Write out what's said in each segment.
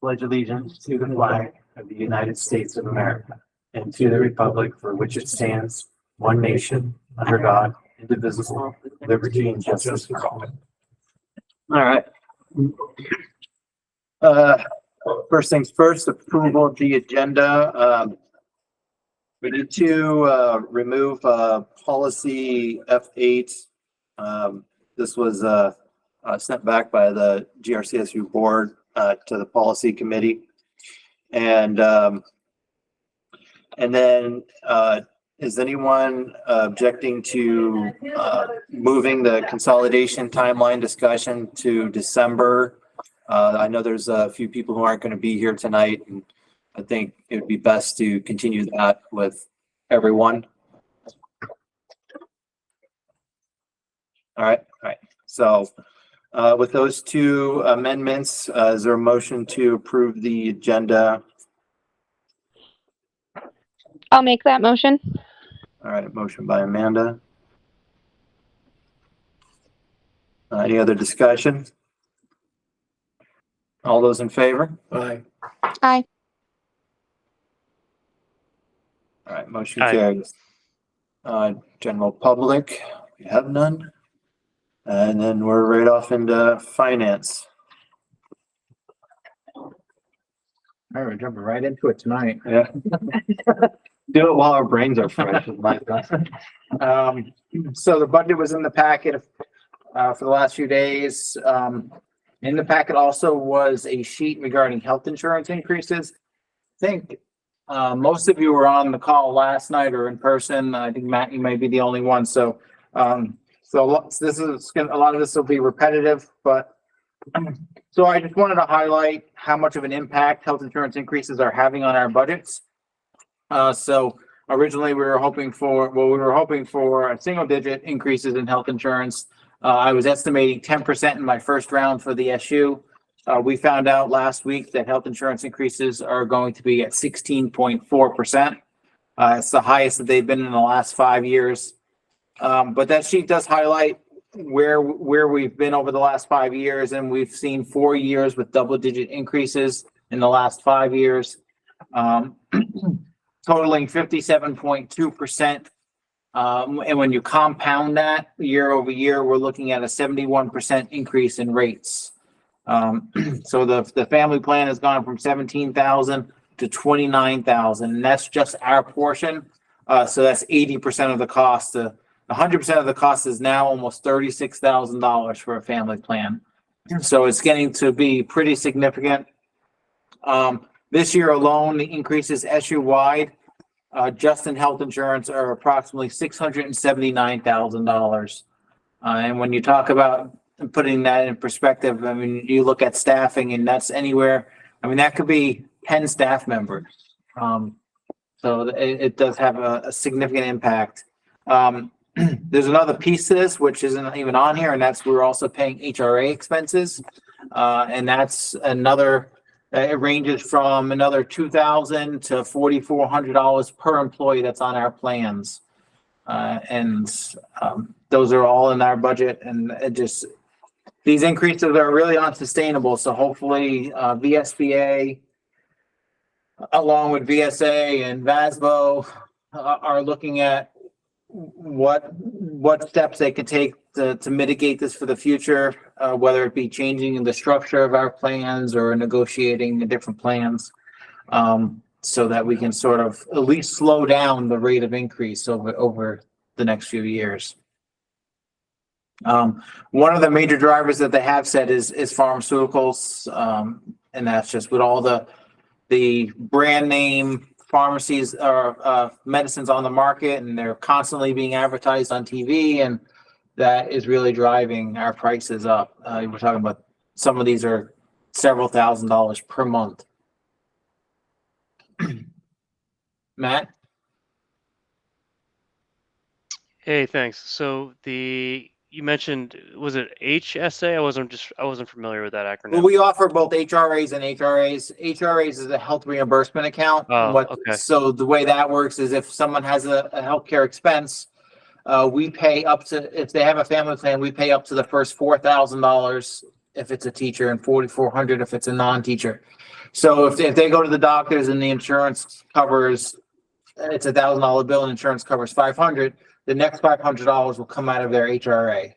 pledge allegiance to the flag of the United States of America and to the republic for which it stands, one nation, under God, indivisible, with liberty and justice for all. All right. First things first, approval of the agenda. We need to remove policy F8. This was sent back by the GRCSU board to the policy committee. And then is anyone objecting to moving the consolidation timeline discussion to December? I know there's a few people who aren't going to be here tonight, and I think it would be best to continue that with everyone. All right. So with those two amendments, is there a motion to approve the agenda? I'll make that motion. All right, motion by Amanda. Any other discussion? All those in favor? Aye. Aye. All right, motion carries. General public, we have none. And then we're right off into finance. All right, we're jumping right into it tonight. Yeah. Do it while our brains are fresh. Is my best. So the budget was in the packet for the last few days. In the packet also was a sheet regarding health insurance increases. I think most of you were on the call last night or in person. I think Matt, you may be the only one. So this is a lot of this will be repetitive, but so I just wanted to highlight how much of an impact health insurance increases are having on our budgets. So originally we were hoping for a single digit increases in health insurance. I was estimating 10% in my first round for the SU. We found out last week that health insurance increases are going to be at 16.4%. It's the highest that they've been in the last 5 years. But that sheet does highlight where we've been over the last 5 years, and we've seen 4 years with double-digit increases in the last 5 years, totaling 57.2%. And when you compound that year over year, we're looking at a 71% increase in rates. So the family plan has gone from 17,000 to 29,000, and that's just our portion. So that's 80% of the cost. 100% of the cost is now almost $36,000 for a family plan. So it's getting to be pretty significant. This year alone, the increases SU-wide, just in health insurance, are approximately $679,000. And when you talk about putting that in perspective, I mean, you look at staffing, and that's anywhere. I mean, that could be 10 staff members. So it does have a significant impact. There's another piece to this, which isn't even on here, and that's we're also paying HRA expenses. And that's another, it ranges from another $2,000 to $4,400 per employee that's on our plans. Those are all in our budget, and it just, these increases are really unsustainable. So hopefully VSBA, along with VSA and VASBO, are looking at what steps they could take to mitigate this for the future, whether it be changing the structure of our plans or negotiating the different plans, so that we can sort of at least slow down the rate of increase over the next few years. One of the major drivers that they have said is pharmaceuticals, and that's just with all the brand name pharmacies or medicines on the market, and they're constantly being advertised on TV, and that is really driving our prices up. We're talking about some of these are several $1,000s per month. Matt? Hey, thanks. So you mentioned, was it HSA? I wasn't familiar with that acronym. Well, we offer both HRAs and HRAs. HRAs is a health reimbursement account. Oh, okay. So the way that works is if someone has a healthcare expense, we pay up to, if they have a family plan, we pay up to the first $4,000 if it's a teacher and 4,400 if it's a non-teacher. So if they go to the doctors and the insurance covers, it's $1,000 bill and insurance covers 500, the next $500 will come out of their HRA.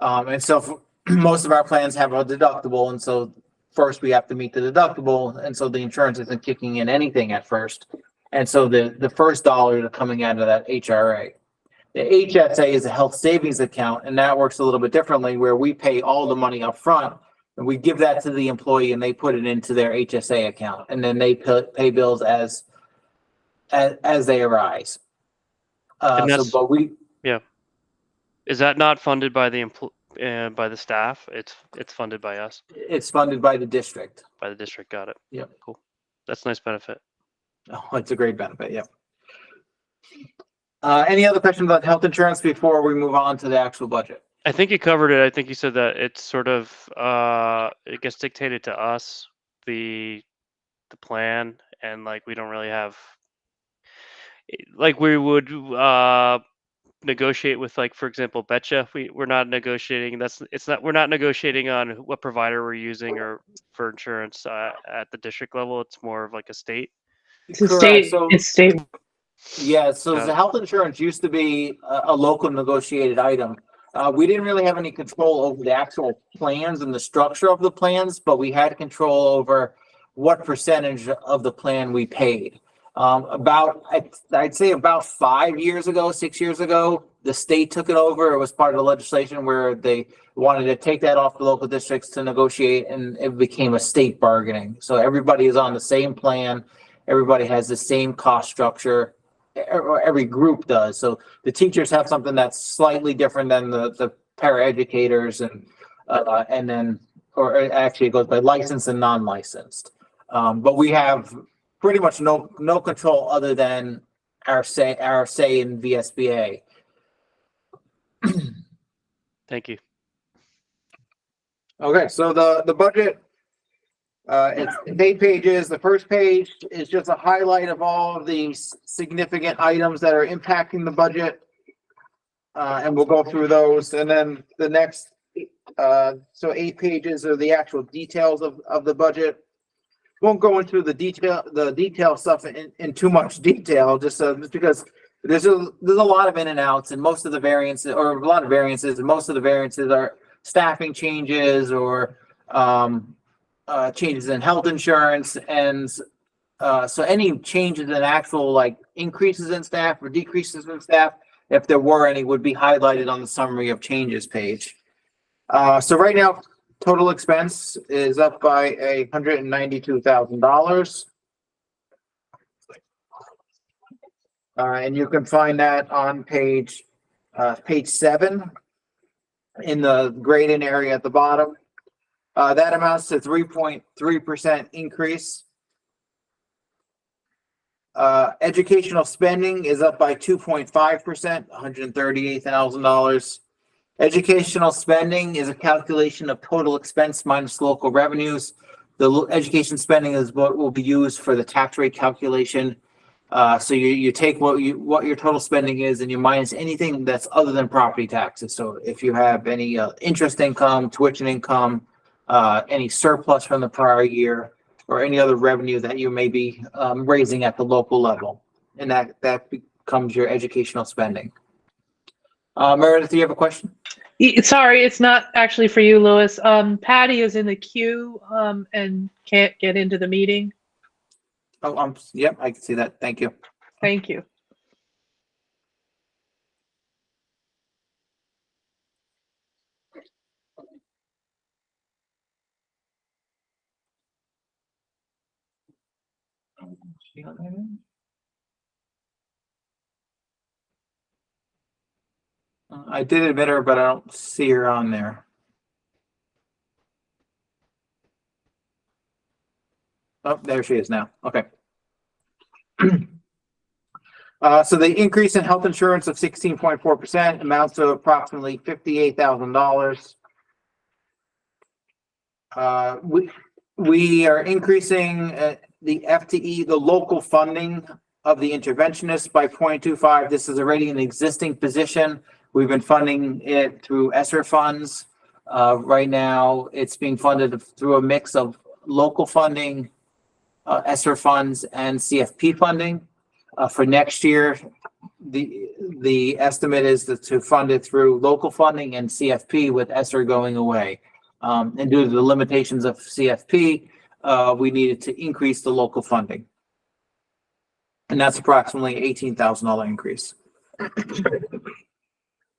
And so most of our plans have a deductible, and so first we have to meet the deductible, and so the insurance isn't kicking in anything at first. And so the first dollars are coming out of that HRA. The HSA is a health savings account, and that works a little bit differently, where we pay all the money up front and we give that to the employee and they put it into their HSA account, and then they pay bills as they arise. And So, that's- but we, Is that not funded by the by the staff? It's funded by us, it's funded by the district. by the district. Got it. Yep. Cool. That's a nice benefit. Oh, it's a great benefit. Yep. Any other questions about health insurance before we move on to the actual budget? I think you covered it. I think you said that it's sort of it gets dictated to us, the plan, and like we don't really have, like we would negotiate with, like, for example, Betcha. We're not negotiating. We're not negotiating on what provider we're using or for insurance at the district level. It's more of like a state. It's a Correct. state. So- It's state. Yeah, so Got the it. health insurance used to be a local negotiated item. We didn't really have any control over the actual plans and the structure of the plans, but we had control over what percentage of the plan we paid. I'd say about 5 years ago, 6 years ago, the state took it over. It was part of the legislation where they wanted to take that off the local districts to negotiate, and it became a state bargaining. So everybody is on the same plan. Everybody has the same cost structure, or every group does. So the teachers have something that's slightly different than the paraeducators, and then, or actually it goes by licensed and non-licensed. But we have pretty much no control other than our say in VSBA. Thank you. Okay, so the budget, it's 8 pages. The first page is just a highlight of all of the significant items that are impacting the budget. And we'll go through those. And then the next, so 8 pages are the actual details of the budget. Won't go into the detail stuff in too much detail, just because there's a lot of in and outs, and most of the variances, or a lot of variances, and most of the variances are staffing changes or changes in health insurance. And so any changes in actual, like, increases in staff or decreases in staff, if there were any, would be highlighted on the summary of changes page. So right now, total expense is up by $192,000. And you can find that on page 7 in the grading area at the bottom. That amounts to 3.3% increase. Educational spending is up by 2.5%, $138,000. Educational spending is a calculation of total expense minus local revenues. The education spending is what will be used for the tax rate calculation. So you take what your total spending is, and you minus anything that's other than property taxes. So if you have any interest income, tuition income, any surplus from the prior year, or any other revenue that you may be raising at the local level, and that becomes your educational spending. Meredith, do you have a question? Sorry, it's not actually for you, Louis. Patty is in the queue and can't get into the meeting. Oh, yep, I can see that. Thank you. Thank you. I did admit her, but I don't see her on there. Oh, there she is now. Okay. So the increase in health insurance of 16.4% amounts to approximately $58,000. We are increasing the FTE, the local funding of the interventionist, by 0.25. This is already an existing position. We've been funding it through ESSER funds. Right now, it's being funded through a mix of local funding, ESSER funds and CFP funding. For next year, the estimate is to fund it through local funding and CFP with ESSER going away. And due to the limitations of CFP, we needed to increase the local funding. And that's approximately $18,000 increase.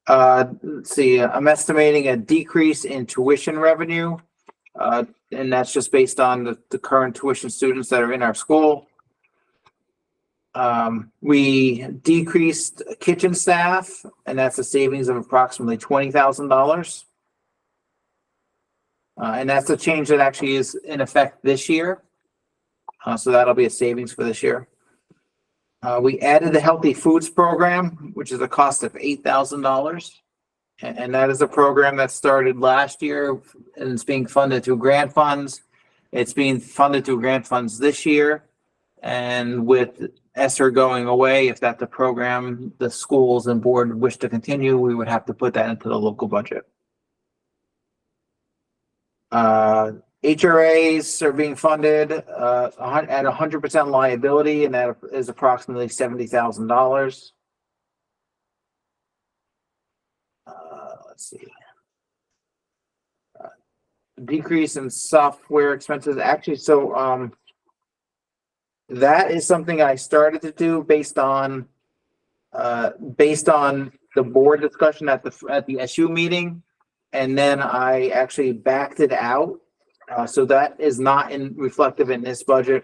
Let's see, I'm estimating a decrease in tuition revenue. And that's just based on the current tuition students that are in our school. We decreased kitchen staff, and that's a savings of approximately $20,000. And that's a change that actually is in effect this year. So that'll be a savings for this year. We added the Healthy Foods Program, which is a cost of $8,000. And that is a program that started last year and it's being funded through grant funds. It's being funded through grant funds this year. And with ESSER going away, if that's a program the schools and board wish to continue, we would have to put that into the local budget. HRAs are being funded at 100% liability, and that is approximately $70,000. Let's see. Decrease in software expenses. Actually, so that is something I started to do based on the board discussion at the SU meeting, and then I actually backed it out. So that is not reflective in this budget.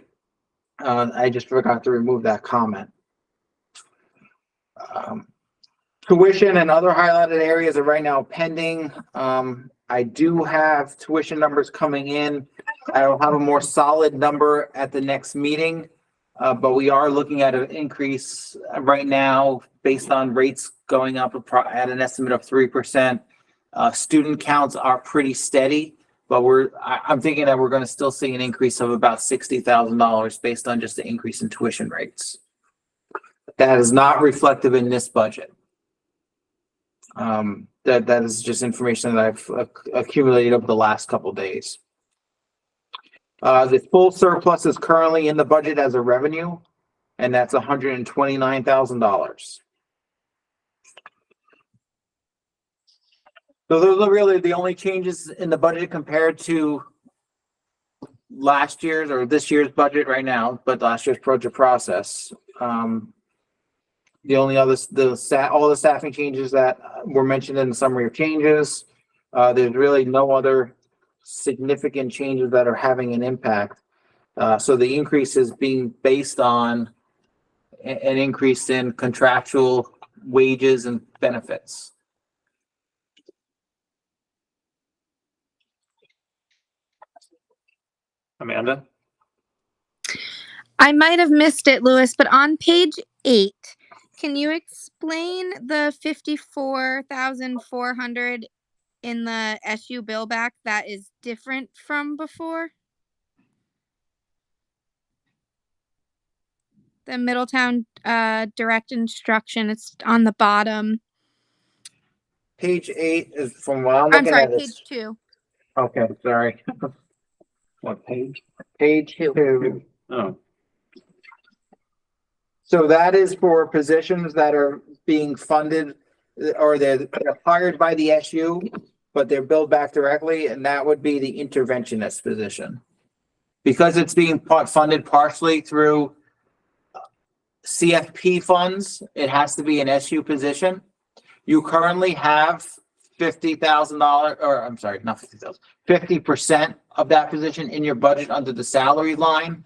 I just forgot to remove that comment. Tuition and other highlighted areas are right now pending. I do have tuition numbers coming in. I will have a more solid number at the next meeting, but we are looking at an increase right now based on rates going up at an estimate of 3%. Student counts are pretty steady, but I'm thinking that we're going to still see an increase of about $60,000 based on just the increase in tuition rates. That is not reflective in this budget. That is just information that I've accumulated over the last couple of days. The full surplus is currently in the budget as a revenue, and that's $129,000. So those are really the only changes in the budget compared to last year's or this year's budget right now, but last year's budget process. The only other, all the staffing changes that were mentioned in the summary of changes. There's really no other significant changes that are having an impact. So the increase is being based on an increase in contractual wages and benefits. Amanda? I might have missed it, Louis, but on page 8, can you explain the 54,400 in the SU bill back that is different from before? The Middletown direct instruction, it's on the bottom. Page 8 is from what I'm I'm looking sorry, at. page 2. Okay, sorry. What page? Page 2. Oh, So that is for positions that are being funded or they're hired by the SU, but they're billed back directly, and that would be the interventionist position. Because it's being funded partially through CFP funds, it has to be an SU position. You currently have $50,000, or I'm sorry, not 50,000, 50% of that position in your budget under the salary line.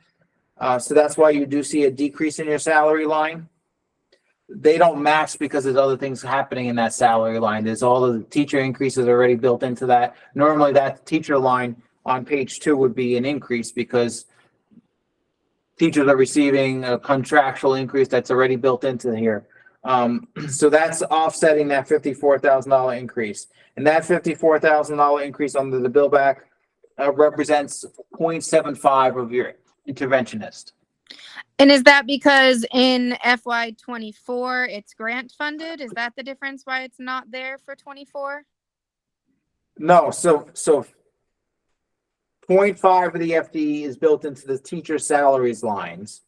So that's why you do see a decrease in your salary line. They don't match because there's other things happening in that salary line. There's all of the teacher increases already built into that. Normally that teacher line on page 2 would be an increase because teachers are receiving a contractual increase that's already built into here. So that's offsetting that $54,000 increase. And that $54,000 increase under the bill back represents 0.75 of your interventionist. And is that because in FY24 it's grant funded? Is that the difference why it's not there for 24? No, so 0.5 of the FTE is built into the teacher salaries lines.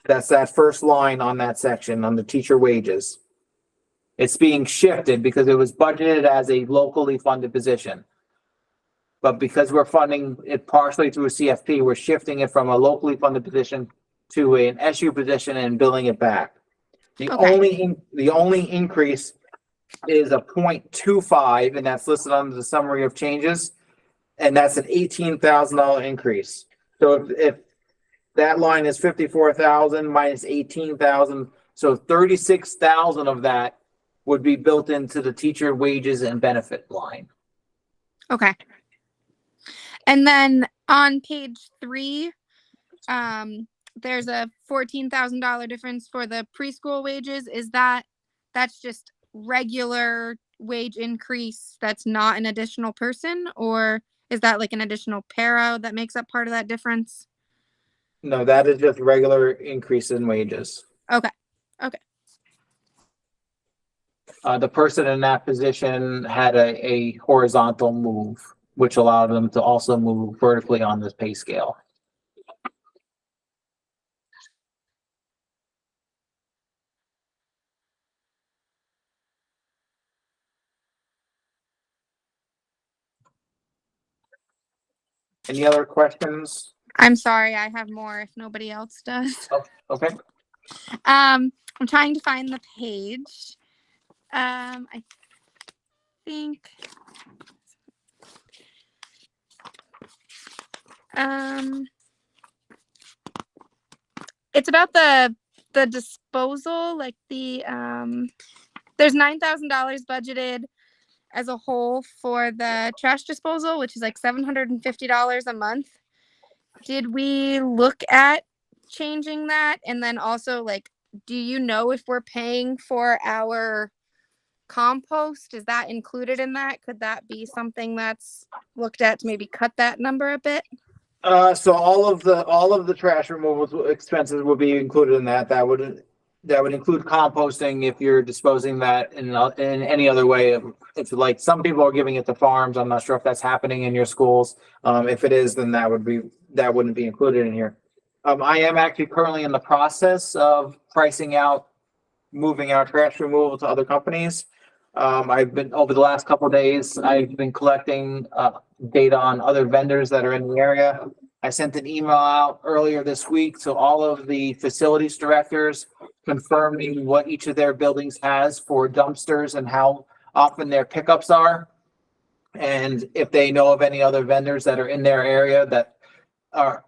That's that first line on that section on the teacher wages. It's being shifted because it was budgeted as a locally funded position. But because we're funding it partially through a CFP, we're shifting it from a locally funded position to an SU position and billing it back. The Okay. only increase is a 0.25, and that's listed under the summary of changes. And that's an $18,000 increase. So if that line is 54,000 minus 18,000, so 36,000 of that would be built into the teacher wages and benefit line. Okay. And then on page 3, there's a $14,000 difference for the preschool wages. That's just regular wage increase? That's not an additional person, or is that like an additional para that makes up part of that difference? No, that is just regular increase in wages. Okay. The person in that position had a horizontal move, which allowed them to also move vertically on this pay scale. Any other questions? I'm sorry, I have more if nobody else does. Okay. I'm trying to find the page. I think it's about the disposal, like the there's $9,000 budgeted as a whole for the trash disposal, which is like $750 a month. Did we look at changing that? And then also, like, do you know if we're paying for our compost? Is that included in that? Could that be something that's looked at to maybe cut that number a bit? So all of the trash removal expenses will be included in that. That would include composting if you're disposing that in any other way. If like some people are giving it to farms, I'm not sure if that's happening in your schools. If it is, then that wouldn't be included in here. I am actually currently in the process of pricing out moving our trash removal to other companies. I've been over the last couple of days, I've been collecting data on other vendors that are in the area. I sent an email out earlier this week to all of the facilities directors confirming what each of their buildings has for dumpsters and how often their pickups are. And if they know of any other vendors that are in their area that are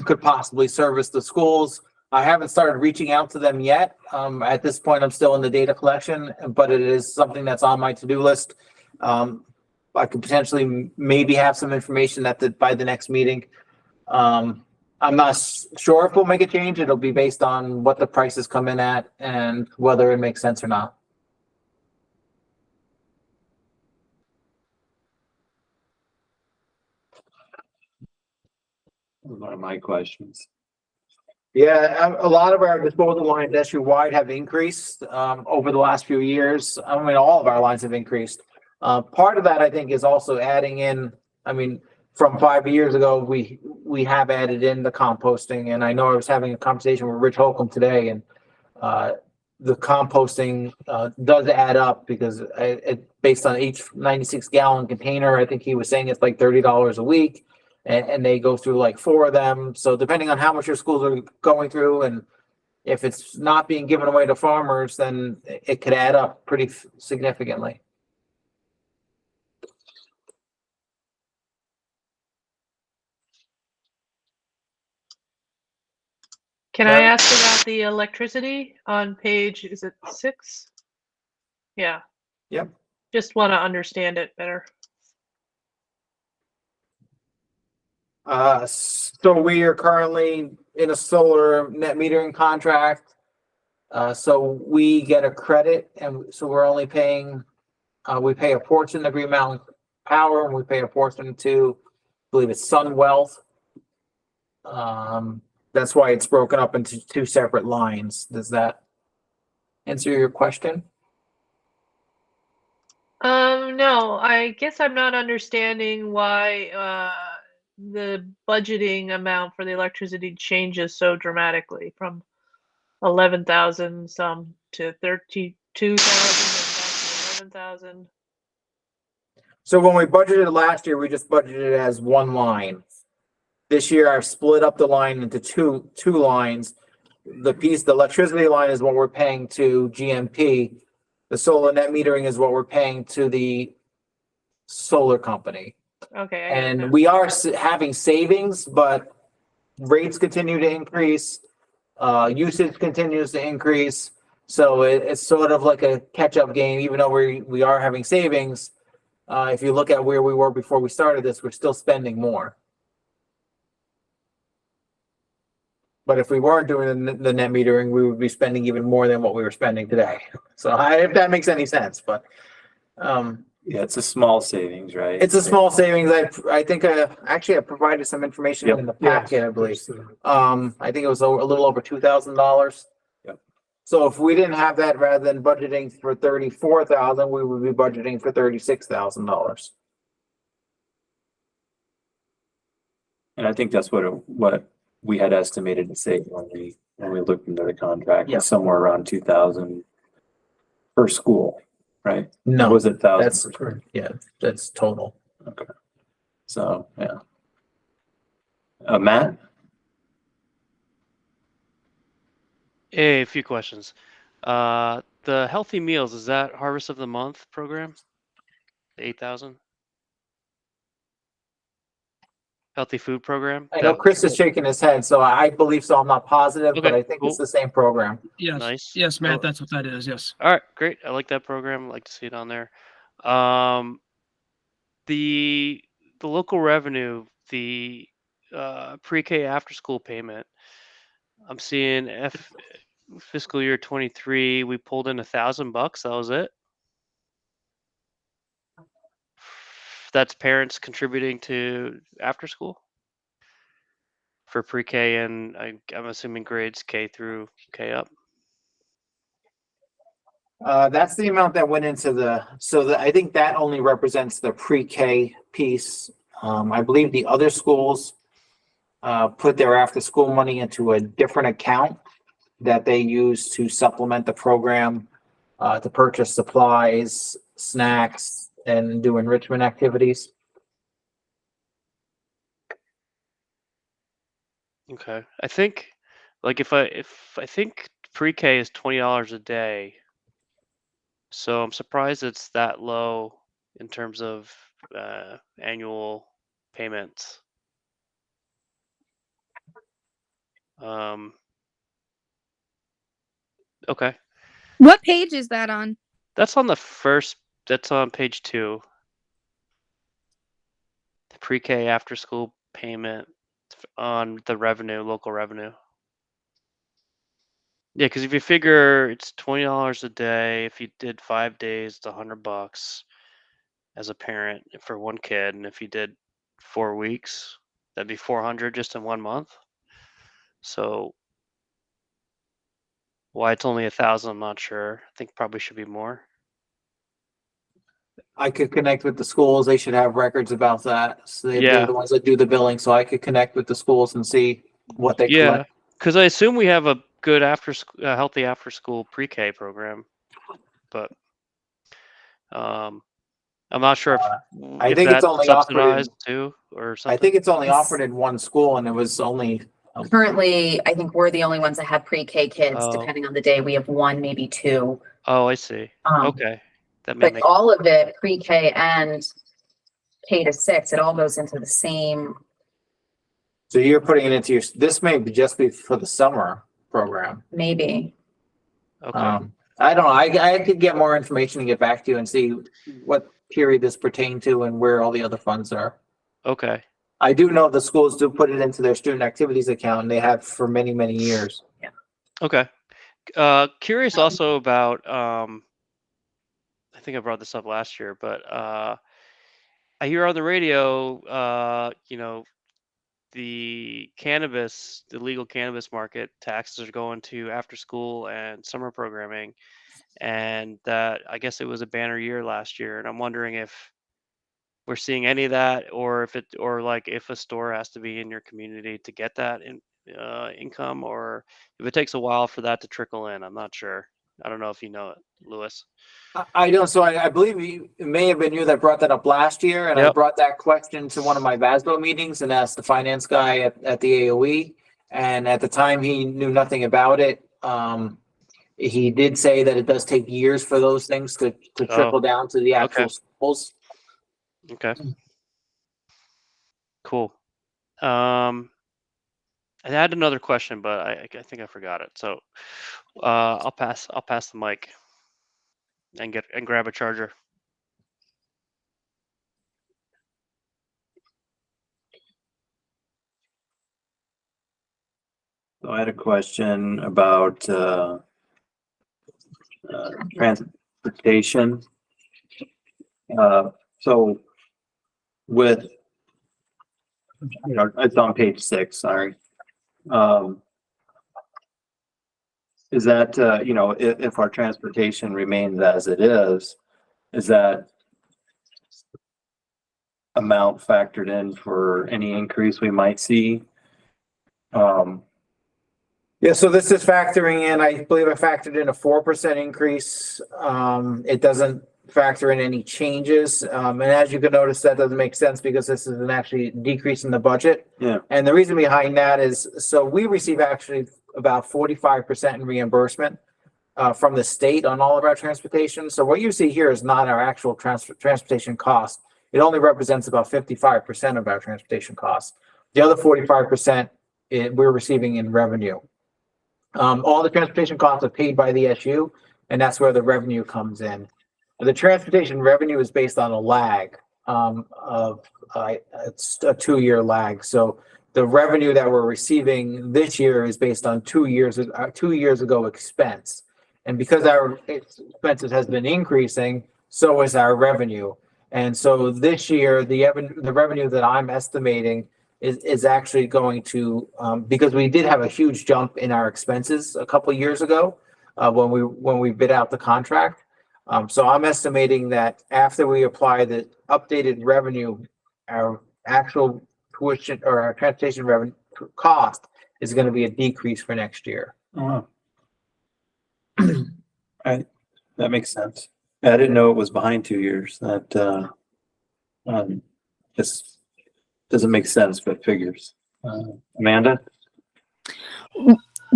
could possibly service the schools. I haven't started reaching out to them yet. At this point, I'm still in the data collection, but it is something that's on my to-do list. I could potentially maybe have some information by the next meeting. I'm not sure if we'll make a change. It'll be based on what the prices come in at and whether it makes sense or not. One of my questions. Yeah, a lot of our disposal lines SU-wide have increased over the last few years. I mean, all of our lines have increased. Part of that, I think, is also adding in, I mean, from 5 years ago, we have added in the composting. And I know I was having a conversation with Rich Holcomb today, and the composting does add up because based on each 96-gallon container, I think he was saying it's like $30 a week. And they go through like 4 of them. So depending on how much your schools are going through, and if it's not being given away to farmers, then it could add up pretty significantly. Can I ask about the electricity on page, is it 6? Yeah. Yep. Just want to understand it better. So we are currently in a solar net metering contract. So we get a credit, and so we're only paying, we pay a portion of Green Mountain Power, and we pay a portion to, I believe it's Sun Wealth. That's why it's broken up into 2 separate lines. Does that answer your question? No, I guess I'm not understanding why the budgeting amount for the electricity changes so dramatically from 11,000 some to 32,000 and back to 11,000. So when we budgeted last year, we just budgeted it as one line. This year, I've split up the line into two lines. The electricity line is what we're paying to GMP. The solar net metering is what we're paying to the solar company. Okay, I get it And now. we are having savings, but rates continue to increase. Usage continues to increase. So it's sort of like a catch-up game, even though we are having savings. If you look at where we were before we started this, we're still spending more. But if we weren't doing the net metering, we would be spending even more than what we were spending today. So if that makes any sense, but Yeah, it's a small savings, right? it's a small savings. I think actually I provided some information Yep. in the packet, I believe. I think it was a little over $2,000. Yep. So if we didn't have that, rather than budgeting for 34,000, we would be budgeting for $36,000. And I think that's what we had estimated to save when we looked into the contract, Yeah. was somewhere around 2,000 per school, right? Or No, was it 1,000? that's per school? yeah, that's total. Okay. So, yeah. Matt? Hey, a few questions. The Healthy Meals, is that Harvest of the Month program? 8,000? Healthy Food Program? I know Chris is shaking his head, so I believe so. I'm not positive, but Okay, I think cool. it's the same program. Yes. Nice. Yes, Oh. Matt, that's what that is. Yes. All right, great. I like that program. I like to see it on there. The local revenue, the pre-K after school payment. I'm seeing fiscal year 23, we pulled in $1,000. That was it. That's parents contributing to after school for pre-K, and I'm assuming grades K through K up. That's the amount that went into I think that only represents the pre-K piece. I believe the other schools put their after-school money into a different account that they use to supplement the program, to purchase supplies, snacks, and do enrichment activities. Okay, I think, like, if I think pre-K is $20 a day, so I'm surprised it's that low in terms of annual payments. Okay, What page is that on? that's on that's on page 2. The pre-K after school payment on the local revenue. Yeah, because if you figure it's $20 a day, if you did 5 days, it's $100 as a parent for one kid, and if you did 4 weeks, that'd be 400 just in 1 month. So why it's only 1,000, I'm not sure. I think probably should be more. I could connect with the schools. They should have records about that. So they're Yeah. the ones that do the billing, so I could connect with the schools and see what they Yeah, collect. because I assume we have a good healthy after school pre-K program, but I'm not sure I if think it's that's only offered subsidized too or something. I think it's only offered in one school, and it was only Currently, I think we're the only ones that have pre-K kids, Oh. depending on the day. We have one, maybe two. Oh, I see. Um, Okay, that may But make all of it, pre-K and K to 6, it all goes into the same. So you're putting it into this may just be for the summer program. Maybe. okay. I don't know. I could get more information and get back to you and see what period this pertained to and where all the other funds are. Okay. I do know the schools do put it into their student activities account, and they have for many, many years. Okay. Curious also about I think I brought this up last year, but I hear on the radio, the legal cannabis market taxes are going to after school and summer programming, and that I guess it was a banner year last year, and I'm wondering if we're seeing any of that, or if a store has to be in your community to get that income, or if it takes a while for that to trickle in. I'm not sure. I don't know if you know it, Lewis. I don't, so I believe it may have been you that brought that up last year, and I Yep. brought that question to one of my VASBO meetings and asked the finance guy at the AOE. And at the time, he knew nothing about it. He did say that it does take years for those things to trickle down to the actual schools. Okay. Cool. I had another question, but I think I forgot it. So I'll pass the mic and grab a charger. So I had a question about transportation. So with, it's on page 6, sorry. Is that, if our transportation remains as it is that amount factored in for any increase we might see? Yeah, so this is factoring in, I believe I factored in a 4% increase. It doesn't factor in any changes. And as you can notice, that doesn't make sense because this is an actually decrease in the budget. Yeah. And the reason behind that is, so we receive actually about 45% in reimbursement from the state on all of our transportation. So what you see here is not our actual transportation cost. It only represents about 55% of our transportation costs. The other 45% we're receiving in revenue. All the transportation costs are paid by the SU, and that's where the revenue comes in. The transportation revenue is based on a lag it's a 2-year lag. So the revenue that we're receiving this year is based on 2 years ago expense. And because our expenses has been increasing, so is our revenue. And so this year, the revenue that I'm estimating is actually going to, because we did have a huge jump in our expenses a couple of years ago when we bid out the contract. So I'm estimating that after we apply the updated revenue, our actual tuition or our transportation revenue cost is going to be a decrease for next year. Oh. That makes sense. I didn't know it was behind 2 years. That just doesn't make sense, but figures. Amanda?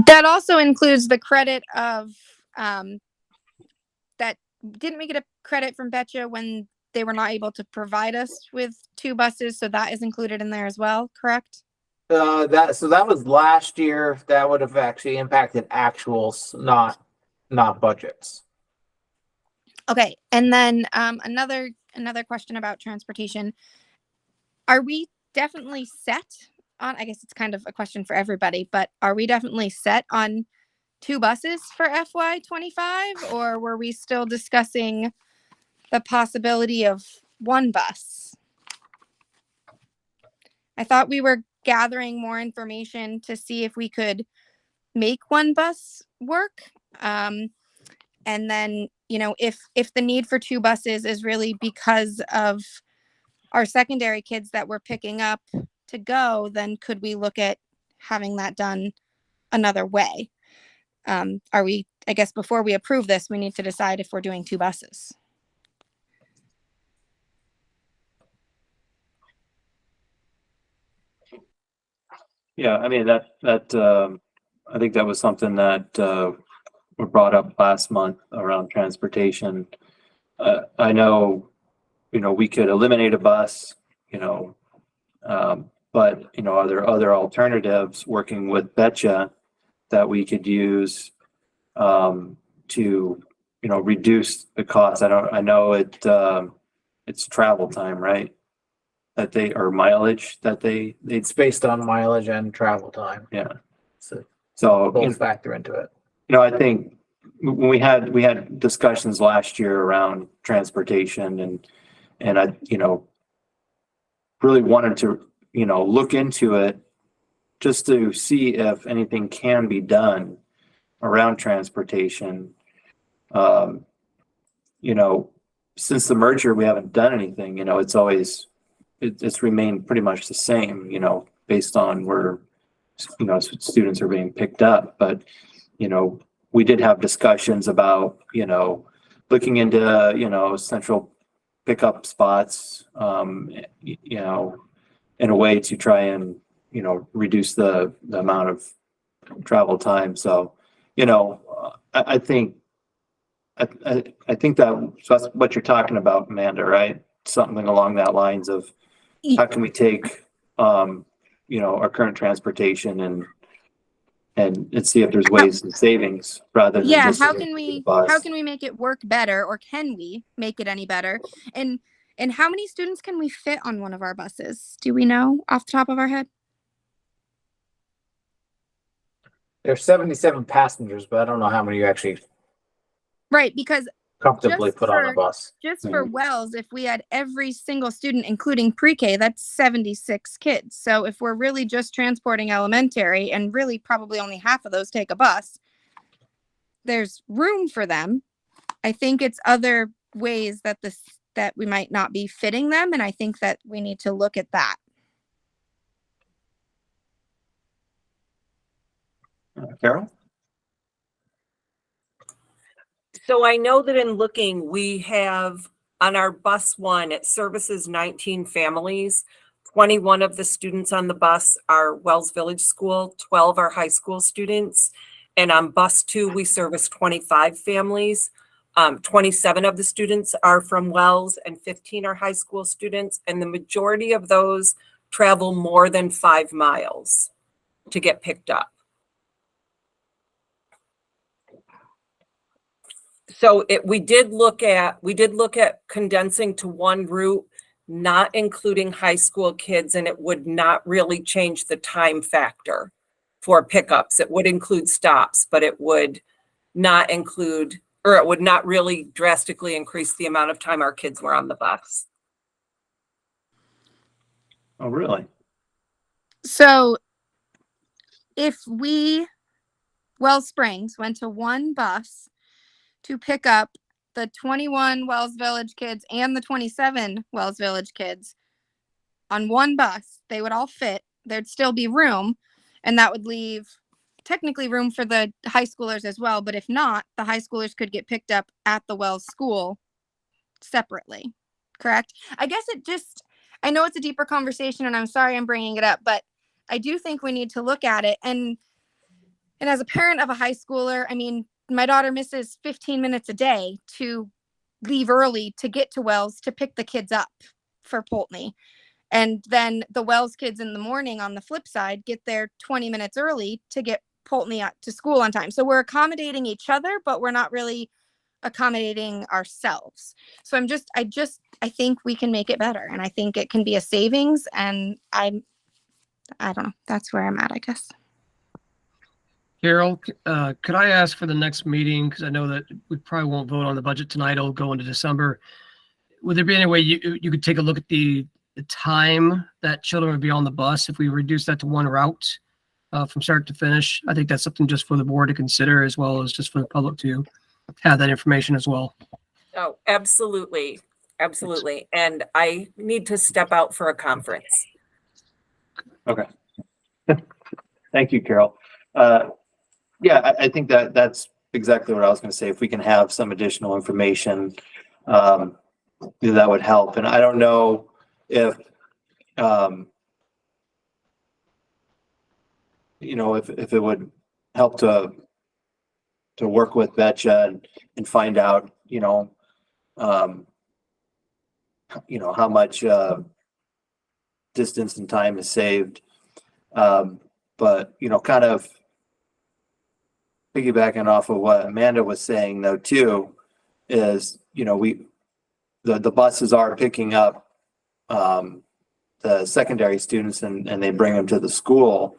That also includes the credit of that didn't we get a credit from Betcha when they were not able to provide us with 2 buses, so that is included in there as well, correct? That was last year. That would have actually impacted actuals, not budgets. Okay, and then another question about transportation. Are we definitely set on, I guess it's kind of a question for everybody, but are we definitely set on 2 buses for FY25, or were we still discussing the possibility of 1 bus? I thought we were gathering more information to see if we could make 1 bus work. And then, if the need for 2 buses is really because of our secondary kids that we're picking up to go, then could we look at having that done another way? I guess before we approve this, we need to decide if we're doing 2 buses. Yeah, I mean, I think that was something that were brought up last month around transportation. I know, we could eliminate a bus, but, are there other alternatives working with Betcha that we could use to, reduce the cost? I know it's travel time, right? Or mileage that It's based on mileage and travel time. yeah. So both factor into it. I think when we had discussions last year around transportation and I, really wanted to, look into it just to see if anything can be done around transportation. You know, since the merger, we haven't done anything, you know, it's always, it's remained pretty much the same, you know, based on where, you know, students are being picked up. But, you know, we did have discussions about, you know, looking into, you know, central pickup spots, you know, in a way to try and, you know, reduce the amount of travel time. So, you know, I think that's what you're talking about, Amanda, right? Something along that lines of how can we take, you know, our current transportation and see if there's ways and savings rather than Yeah, just how the can we bus. make it work better, or can we make it any better? And how many students can we fit on one of our buses? Do we know off the top of our head? There's 77 passengers, but I don't know how many you actually Right, because comfortably Just put on a for- bus. just for Wells, if we had every single student, including pre-K, that's 76 kids. So if we're really just transporting elementary, and really probably only half of those take a bus, there's room for them. I think it's other ways that that we might not be fitting them, and I think that we need to look at that. Carol? So I know that in looking, we have on our bus one, it services 19 families. 21 of the students on the bus are Wells Village School, 12 are high school students. And on bus two, we service 25 families. 27 of the students are from Wells and 15 are high school students. And the majority of those travel more than 5 miles to get picked up. So we did look at condensing to one route, not including high school kids, and it would not really change the time factor for pickups. It would include stops, but it would not include, or it would not really drastically increase the amount of time our kids were on the bus. Oh, really? So if Wells Springs went to one bus to pick up the 21 Wells Village kids and the 27 Wells Village kids on one bus, they would all fit. There'd still be room, and that would leave technically room for the high schoolers as well. But if not, the high schoolers could get picked up at the Wells school separately. Correct? I guess I know it's a deeper conversation, and I'm sorry I'm bringing it up, but I do think we need to look at it. And as a parent of a high schooler, I mean, my daughter misses 15 minutes a day to leave early to get to Wells to pick the kids up for Poultney. And then the Wells kids in the morning on the flip side get there 20 minutes early to get Poultney to school on time. So we're accommodating each other, but we're not really accommodating ourselves. So I think we can make it better, and I think it can be a savings, and I don't know. That's where I'm at, I guess. Carol, could I ask for the next meeting, because I know that we probably won't vote on the budget tonight, it'll go into December. Would there be any way you could take a look at the time that children would be on the bus if we reduce that to one route from start to finish? I think that's something just for the board to consider, as well as just for the public to have that information as well. Oh, absolutely. Absolutely. And I need to step out for a conference. Okay. Thank you, Carol. Yeah, I think that's exactly what I was going to say. If we can have some additional information, that would help. And I don't know if, you know, if it would help to work with Betcha and find out, you know, how much distance and time is saved. But, you know, kind of piggybacking off of what Amanda was saying though, too, is, you know, the buses are picking up the secondary students and they bring them to the school.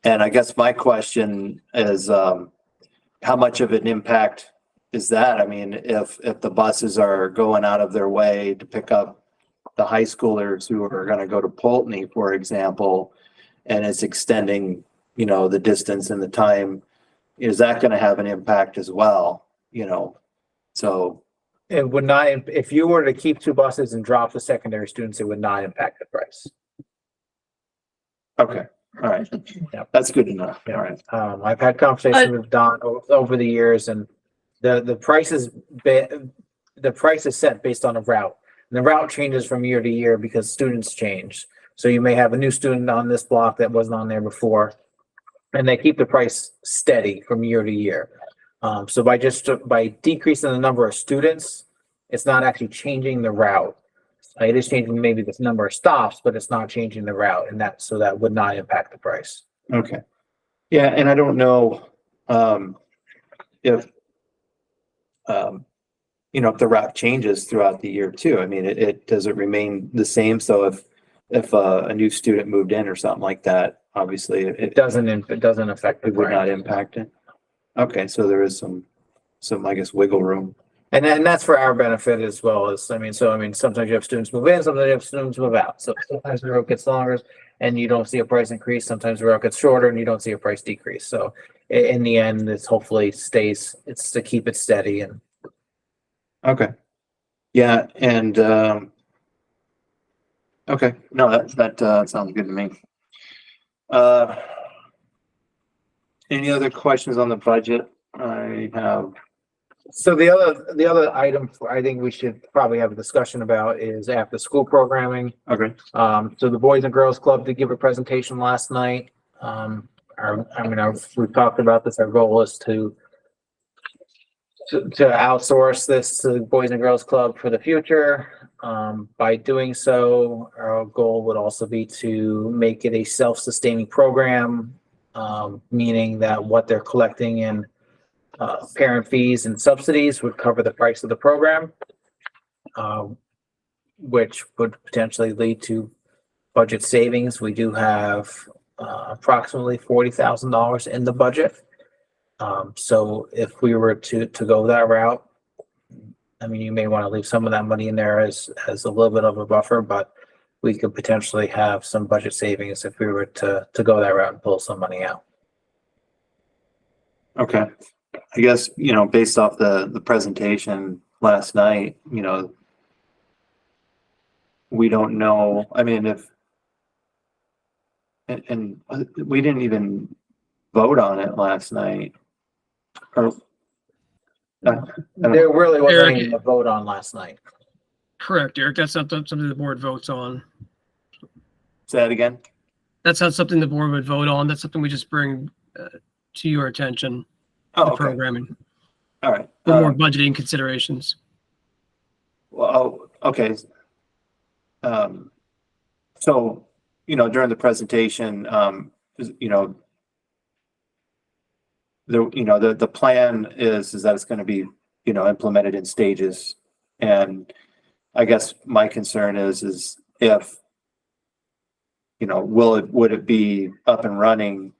And I guess my question is, how much of an impact is that? I mean, if the buses are going out of their way to pick up the high schoolers who are going to go to Poultney, for example, and it's extending, you know, the distance and the time, is that going to have an impact as well? You know, so, It would not, if you were to keep two buses and drop the secondary students, it would not impact the price. okay, all right. Yep. That's good enough. All right. I've had conversations with Don over the years, and the price is set based on a route. And the route changes from year to year because students change. So you may have a new student on this block that wasn't on there before, and they keep the price steady from year to year. So by decreasing the number of students, it's not actually changing the route. It is changing maybe this number of stops, but it's not changing the route, and that would not impact the price. Okay. Yeah, and I don't know, if, you know, if the route changes throughout the year too. I mean, does it remain the same? So if a new student moved in or something like that, obviously It doesn't affect the it would not price. impact it. Okay, so there is some, I guess, wiggle room. And then that's for our benefit as well as, sometimes you have students move in, sometimes you have students move out. So sometimes the route gets longer and you don't see a price increase. Sometimes the route gets shorter and you don't see a price decrease. So in the end, it's hopefully it's to keep it steady and. Okay. Yeah, and, okay, no, that sounds good to me. Any other questions on the budget? I have. So the other item I think we should probably have a discussion about is after school programming. Okay. So the Boys and Girls Club did give a presentation last night. We've talked about this. Our goal is to outsource this to the Boys and Girls Club for the future. By doing so, our goal would also be to make it a self-sustaining program, meaning that what they're collecting in parent fees and subsidies would cover the price of the program, which would potentially lead to budget savings. We do have approximately $40,000 in the budget. So if we were to go that route, I mean, you may want to leave some of that money in there as a little bit of a buffer, but we could potentially have some budget savings if we were to go that route and pull some money out. Okay. I guess, you know, based off the presentation last night, you know, we don't know, I mean, and we didn't even vote on it last night. Or, There really wasn't Eric- anything to vote on last night. Correct, Eric. That's not something the board votes on. say that again? That's not something the board would vote on. That's something we just bring to your attention, Oh, the okay. programming, All right. for more budgeting considerations. Well, okay. So, you know, during the presentation, you know, the plan is that it's going to be, you know, implemented in stages. And I guess my concern is if, you know, would it be up and running,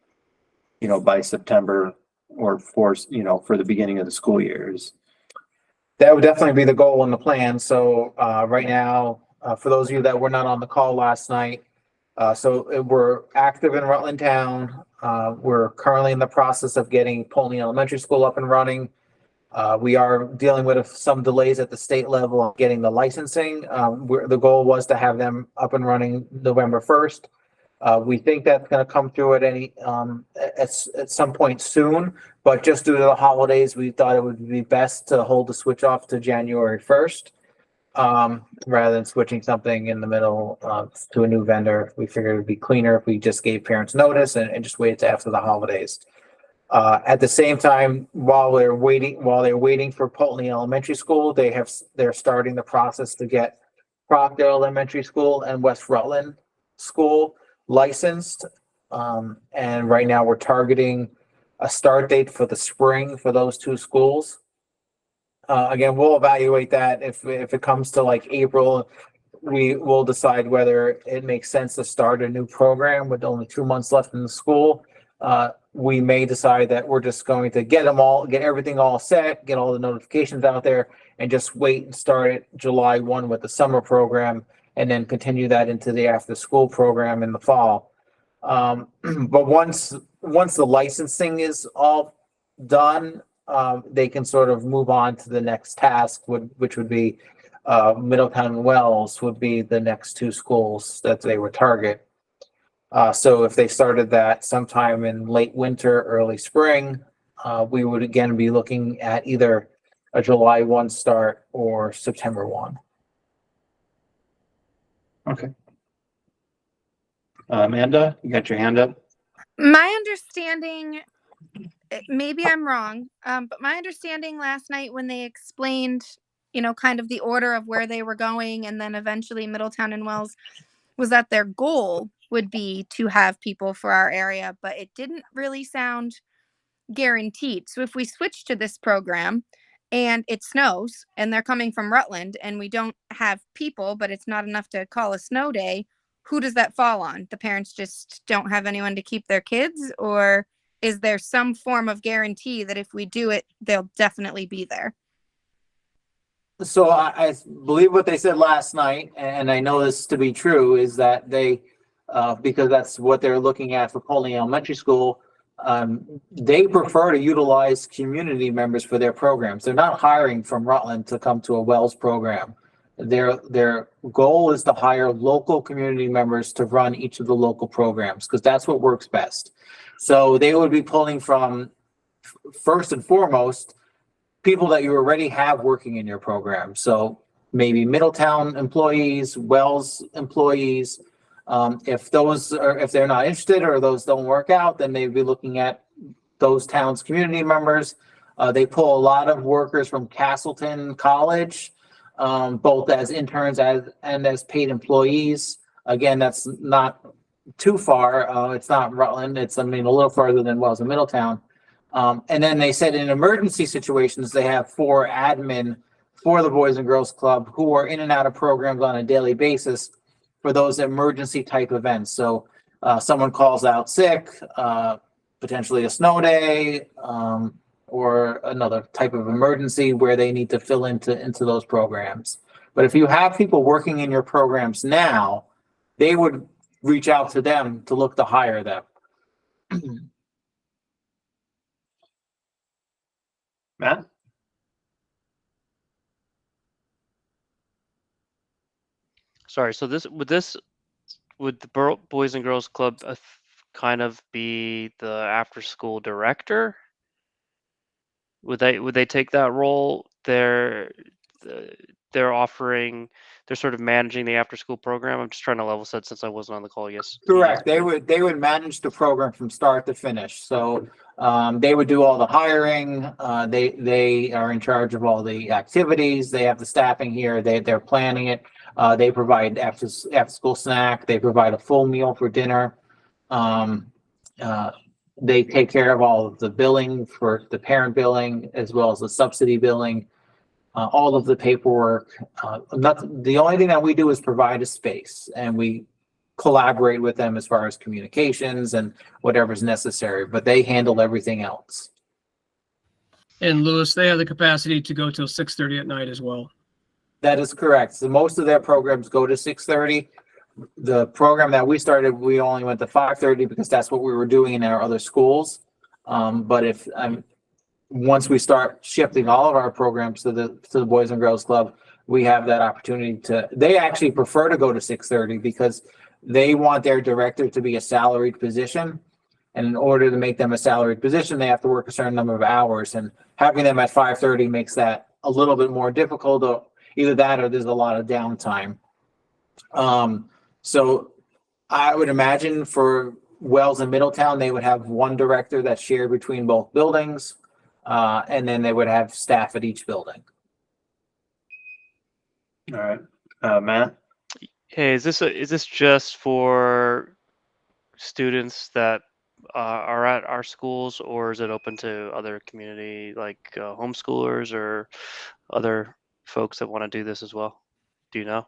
you know, by September or for the beginning of the school years? That would definitely be the goal and the plan. So right now, for those of you that were not on the call last night, we're active in Rutland Town. We're currently in the process of getting Polney Elementary School up and running. We are dealing with some delays at the state level on getting the licensing. The goal was to have them up and running November 1st. We think that's going to come through at some point soon, but just due to the holidays, we thought it would be best to hold the switch off to January 1st. Rather than switching something in the middle to a new vendor. We figured it would be cleaner if we just gave parents notice and just waited to after the holidays. At the same time, while they're waiting for Polney Elementary School, they're starting the process to get Proctor Elementary School and West Rutland School licensed. And right now we're targeting a start date for the spring for those two schools. Again, we'll evaluate that if it comes to like April, we will decide whether it makes sense to start a new program with only 2 months left in the school. We may decide that we're just going to get everything all set, get all the notifications out there, and just wait and start it July 1 with the summer program, and then continue that into the after school program in the fall. But once the licensing is all done, they can sort of move on to the next task, which would be Middletown and Wells would be the next two schools that they would target. So if they started that sometime in late winter, early spring, we would again be looking at either a July 1 start or September 1. Okay. Amanda, you got your hand up? My understanding, maybe I'm wrong, but my understanding last night when they explained, kind of the order of where they were going and then eventually Middletown and Wells was that their goal would be to have people for our area, but it didn't really sound guaranteed. So if we switch to this program and it snows and they're coming from Rutland and we don't have people, but it's not enough to call a snow day, who does that fall on? The parents just don't have anyone to keep their kids, or is there some form of guarantee that if we do it, they'll definitely be there? So I believe what they said last night, and I know this to be true, is that they, because that's what they're looking at for Poling Elementary School, they prefer to utilize community members for their programs. They're not hiring from Rutland to come to a Wells program. Their goal is to hire local community members to run each of the local programs, because that's what works best. So they would be pulling from, first and foremost, people that you already have working in your program. So maybe Middletown employees, Wells employees. If they're not interested or those don't work out, then they'd be looking at those towns' community members. They pull a lot of workers from Castleton College, both as interns and as paid employees. Again, that's not too far. It's not Rutland. It's, a little further than Wells and Middletown. And then they said in emergency situations, they have 4 admin for the Boys and Girls Club who are in and out of programs on a daily basis for those emergency type events. So someone calls out sick, potentially a snow day, or another type of emergency where they need to fill into those programs. But if you have people working in your programs now, they would reach out to them to look to hire them. Matt? Sorry, so would the Boys and Girls Club kind of be the after school director? Would they take that role? They're sort of managing the after school program. I'm just trying to level set since I wasn't on the call. Yes. Correct. They would manage the program from start to finish. So they would do all the hiring. They are in charge of all the activities. They have the staffing here. They're planning it. They provide after school snack. They provide a full meal for dinner. They take care of all of the billing for the parent billing as well as the subsidy billing. All of the paperwork. The only thing that we do is provide a space, and we collaborate with them as far as communications and whatever's necessary, but they handle everything else. And Lewis, they have the capacity to go till 6:30 at night as well. That is correct. So most of their programs go to 6:30. The program that we started, we only went to 5:30 because that's what we were doing in our other schools. But if once we start shifting all of our programs to the Boys and Girls Club, we have that opportunity they actually prefer to go to 6:30 because they want their director to be a salaried position. And in order to make them a salaried position, they have to work a certain number of hours, and having them at 5:30 makes that a little bit more difficult. Or either that or there's a lot of downtime. So I would imagine for Wells and Middletown, they would have one director that's shared between both buildings. And then they would have staff at each building. All right. Matt? Hey, is this just for students that are at our schools, or is it open to other community like homeschoolers or other folks that want to do this as well? Do you know?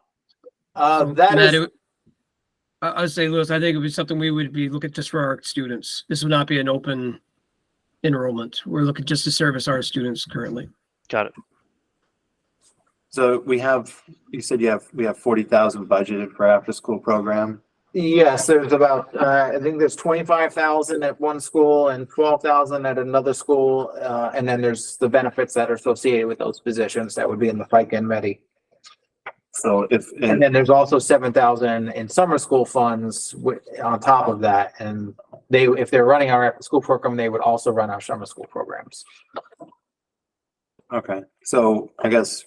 Matt, I would say, Lewis, I think it would be something we would be looking just for our students. This would not be an open enrollment. We're looking just to service our students currently. Got it. So you said we have 40,000 budgeted for after school program. Yes, there's about, I think there's 25,000 at one school and 12,000 at another school. And then there's the benefits that are associated with those positions that would be in the FICA and Medi. So And then there's also 7,000 in summer school funds on top of that. And if they're running our after school program, they would also run our summer school programs. okay, so I guess,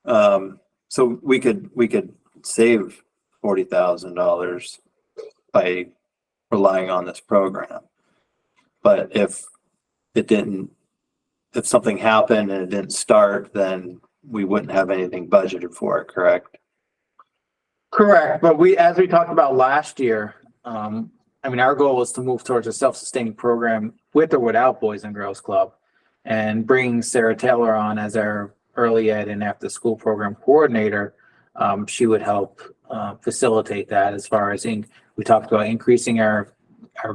so we could save $40,000 by relying on this program. But if something happened and it didn't start, then we wouldn't have anything budgeted for it, correct? Correct, but as we talked about last year, I mean, our goal was to move towards a self-sustaining program with or without Boys and Girls Club, and bringing Sarah Taylor on as our early ed and after school program coordinator. She would help facilitate that as far as we talked about increasing our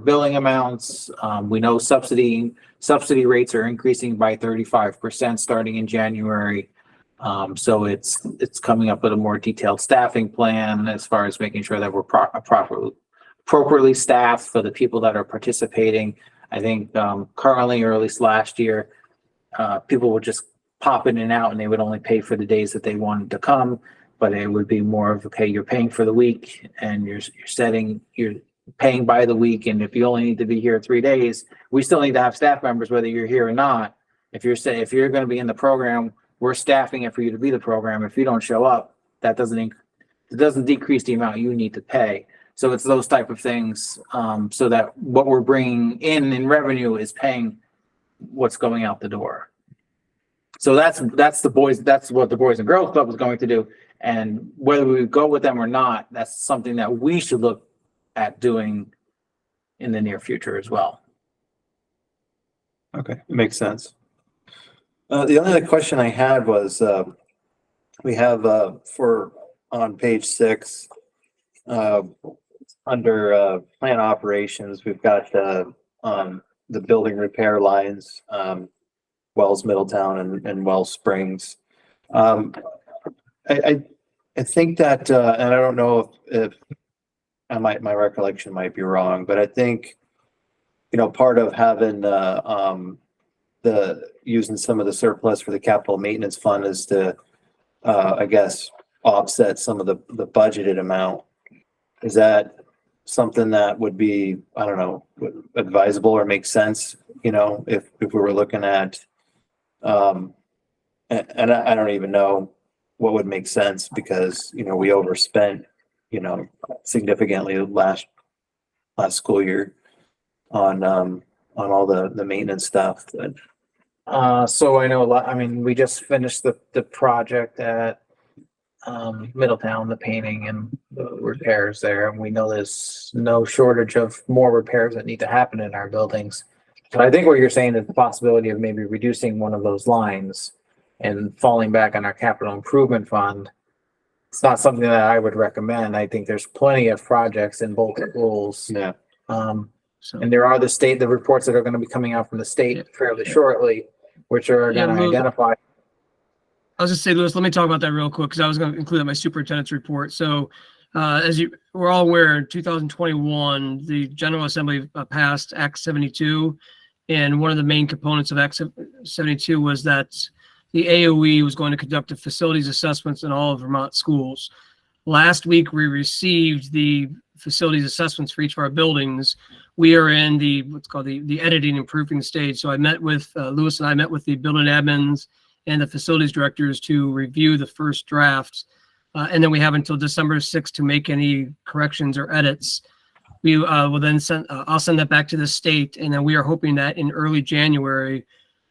billing amounts. We know subsidy rates are increasing by 35% starting in January. So it's coming up with a more detailed staffing plan as far as making sure that we're appropriately staffed for the people that are participating. I think currently, or at least last year, people would just pop in and out and they would only pay for the days that they wanted to come, but it would be more of, okay, you're paying for the week and you're paying by the week. And if you only need to be here 3 days, we still need to have staff members, whether you're here or not. If you're going to be in the program, we're staffing it for you to be the program. If you don't show up, it doesn't decrease the amount you need to pay. So it's those type of things, so that what we're bringing in revenue is paying what's going out the door. So that's what the Boys and Girls Club is going to do. And whether we go with them or not, that's something that we should look at doing in the near future as well. Okay, makes sense. The only other question I had was, we have on page 6, under plant operations, we've got the building repair lines, Wells Middletown and Wells Springs. I think that, and I don't know if my recollection might be wrong, but I think, part of having using some of the surplus for the capital maintenance fund is to, I guess, offset some of the budgeted amount. Is that something that would be, I don't know, advisable or make sense, if we were looking at, and I don't even know what would make sense, because, we overspent, significantly last school year on all the maintenance stuff. So I know we just finished the project at Middletown, the painting and the repairs there, and we know there's no shortage of more repairs that need to happen in our buildings. So I think what you're saying is the possibility of maybe reducing one of those lines and falling back on our capital improvement fund. It's not something that I would recommend. I think there's plenty of projects in both schools. Yeah. And there are the reports that are going to be coming out from the state fairly shortly, which are going to identify. I was just saying, Louis, let me talk about that real quick, because I was going to include that in my superintendent's report. So as we're all aware, in 2021, the General Assembly passed Act 72. And one of the main components of Act 72 was that the AOE was going to conduct the facilities assessments in all of Vermont schools. Last week, we received the facilities assessments for each of our buildings. We are in what's called the editing and proofing stage. So I met with, Louis and I met with the building admins and the facilities directors to review the first drafts. And then we have until December 6th to make any corrections or edits. We will then I'll send that back to the state. And then we are hoping that in early January,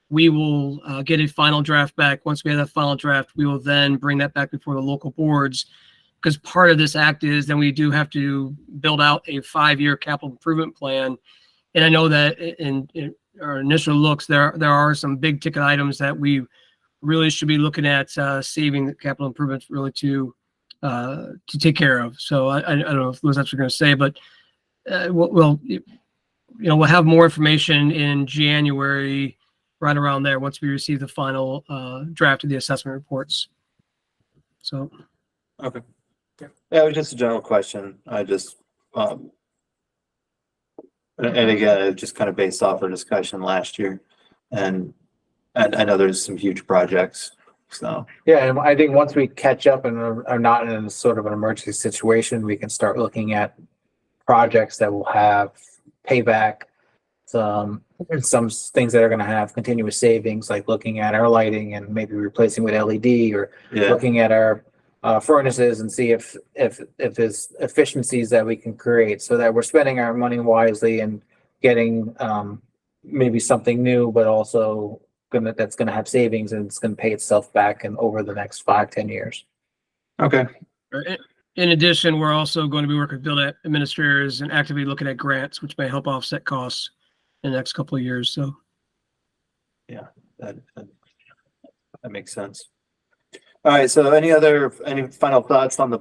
we will get a final draft back. Once we have that final draft, we will then bring that back before the local boards. Because part of this act is then we do have to build out a 5-year capital improvement plan. And I know that in our initial looks, there are some big ticket items that we really should be looking at saving the capital improvements really to take care of. So I don't know if Louis, that's what you're going to say, but we'll have more information in January, right around there, once we receive the final draft of the assessment reports. So. Okay. Yeah, it was just a general question. I just, and again, it just kind of based off our discussion last year. And I know there's some huge projects, so. Yeah, and I think once we catch up and are not in a sort of an emergency situation, we can start looking at projects that will have payback. Some things that are gonna have continuous savings, like looking at our lighting and maybe replacing with LED, or Yeah, looking at our furnaces and see if there's efficiencies that we can create so that we're spending our money wisely and getting maybe something new, but also that's gonna have savings and it's gonna pay itself back and over the next 5-10 years. okay. In addition, we're also going to be working with building administrators and actively looking at grants, which may help offset costs in the next couple of years. So That makes sense. All right, so any final thoughts on the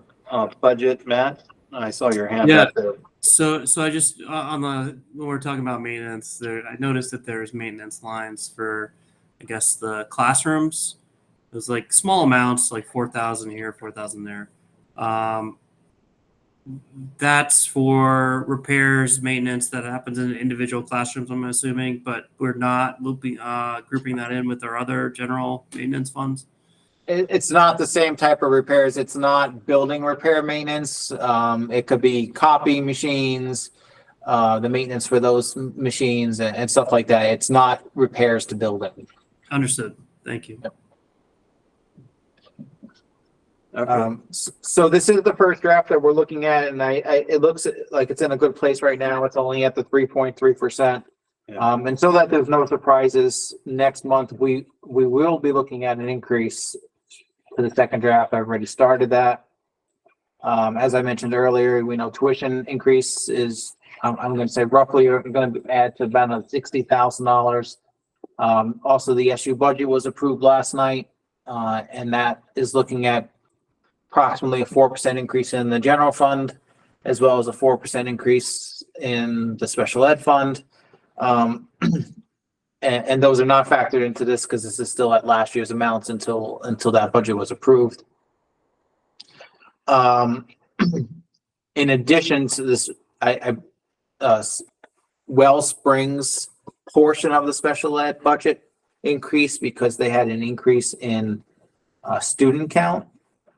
budget, Matt? I saw your hand Yeah. up there. So I just on the when we're talking about maintenance, I noticed that there's maintenance lines for, I guess, the classrooms. There's like small amounts, like 4,000 here, 4,000 there. That's for repairs, maintenance that happens in individual classrooms, I'm assuming, but we'll be grouping that in with our other general maintenance funds. It's not the same type of repairs. It's not building repair maintenance. It could be copy machines, the maintenance for those machines and stuff like that. It's not repairs to building. Understood. Thank you. Okay. So this is the first draft that we're looking at, and it looks like it's in a good place right now. It's only at the 3.3%. Yeah. And so that there's no surprises, next month, we will be looking at an increase to the second draft. I've already started that. As I mentioned earlier, we know tuition increase is, I'm going to say roughly, going to add to about $60,000. Also, the SU budget was approved last night, and that is looking at approximately a 4% increase in the general fund, as well as a 4% increase in the special ed fund. And those are not factored into this because this is still at last year's amounts until that budget was approved. In addition to this, Wellsprings portion of the special ed budget increased because they had an increase in student count.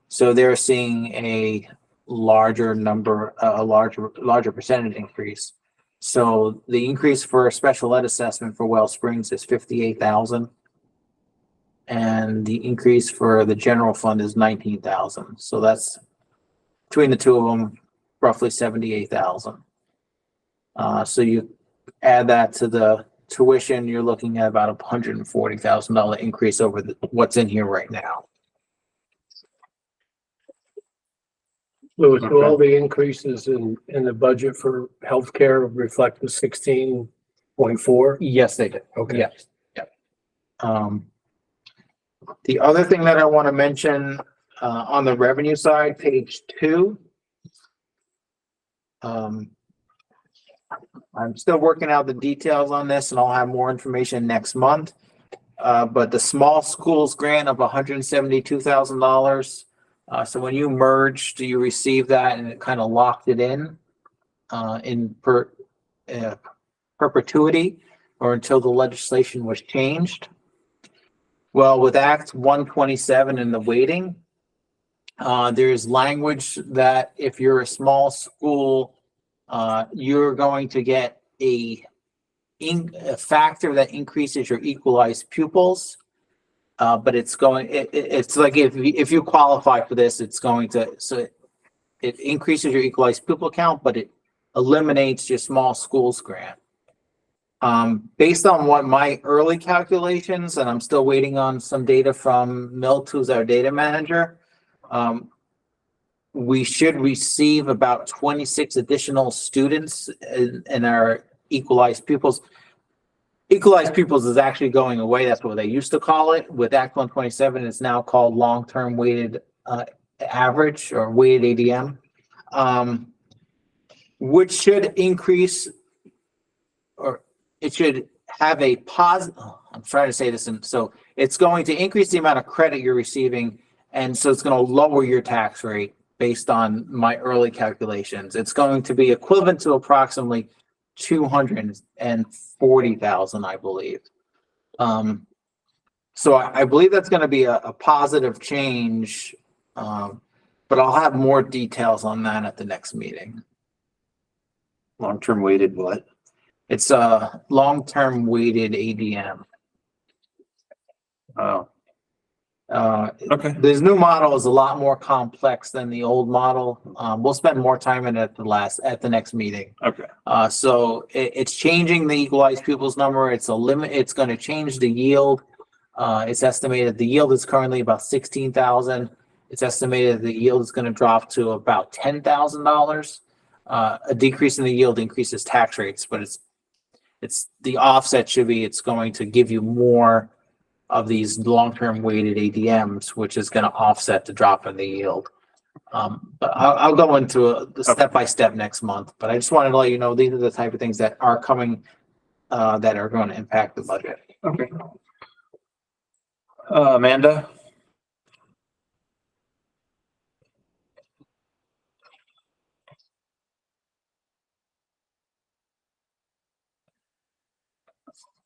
So they're seeing a larger percentage increase. So the increase for a special ed assessment for Wellsprings is 58,000. And the increase for the general fund is 19,000. So that's between the two of them, roughly 78,000. So you add that to the tuition, you're looking at about $140,000 increase over what's in here right now. Louis, do all the increases in the budget for healthcare reflect the 16.4? Yes, they do. Okay. Yes. Yep. The other thing that I want to mention on the revenue side, page 2. I'm still working out the details on this, and I'll have more information next month. But the small schools grant of $172,000. So when you merged, you received that and it kind of locked it in perpetuity or until the legislation was changed. Well, with Act 127 and the weighting, there's language that if you're a small school, you're going to get a factor that increases your equalized pupils. But it's like if you qualify for this, it's going to, so it increases your equalized pupil count, but it eliminates your small schools grant. Based on what my early calculations, and I'm still waiting on some data from Milt, who's our data manager, we should receive about 26 additional students in our equalized pupils. Equalized pupils is actually going away. That's what they used to call it. With Act 127, it's now called long-term weighted average or weighted ADM, which should increase, or it should have a positive, I'm trying to say this, and so it's going to increase the amount of credit you're receiving, and so it's going to lower your tax rate based on my early calculations. It's going to be equivalent to approximately 240,000, I believe. So I believe that's going to be a positive change, but I'll have more details on that at the next meeting. Long-term weighted what? It's a long-term weighted ADM. Oh, okay. This new model is a lot more complex than the old model. We'll spend more time in it at the next meeting. Okay. So it's changing the equalized pupils number. It's going to change the yield. It's estimated the yield is currently about 16,000. It's estimated the yield is going to drop to about $10,000. A decrease in the yield increases tax rates, but it's the offset should be it's going to give you more of these long-term weighted ADMs, which is going to offset the drop in the yield. But I'll go into the step-by-step next month, but I just wanted to let you know, these are the type of things that are coming, that are going to impact the budget. Okay. Amanda?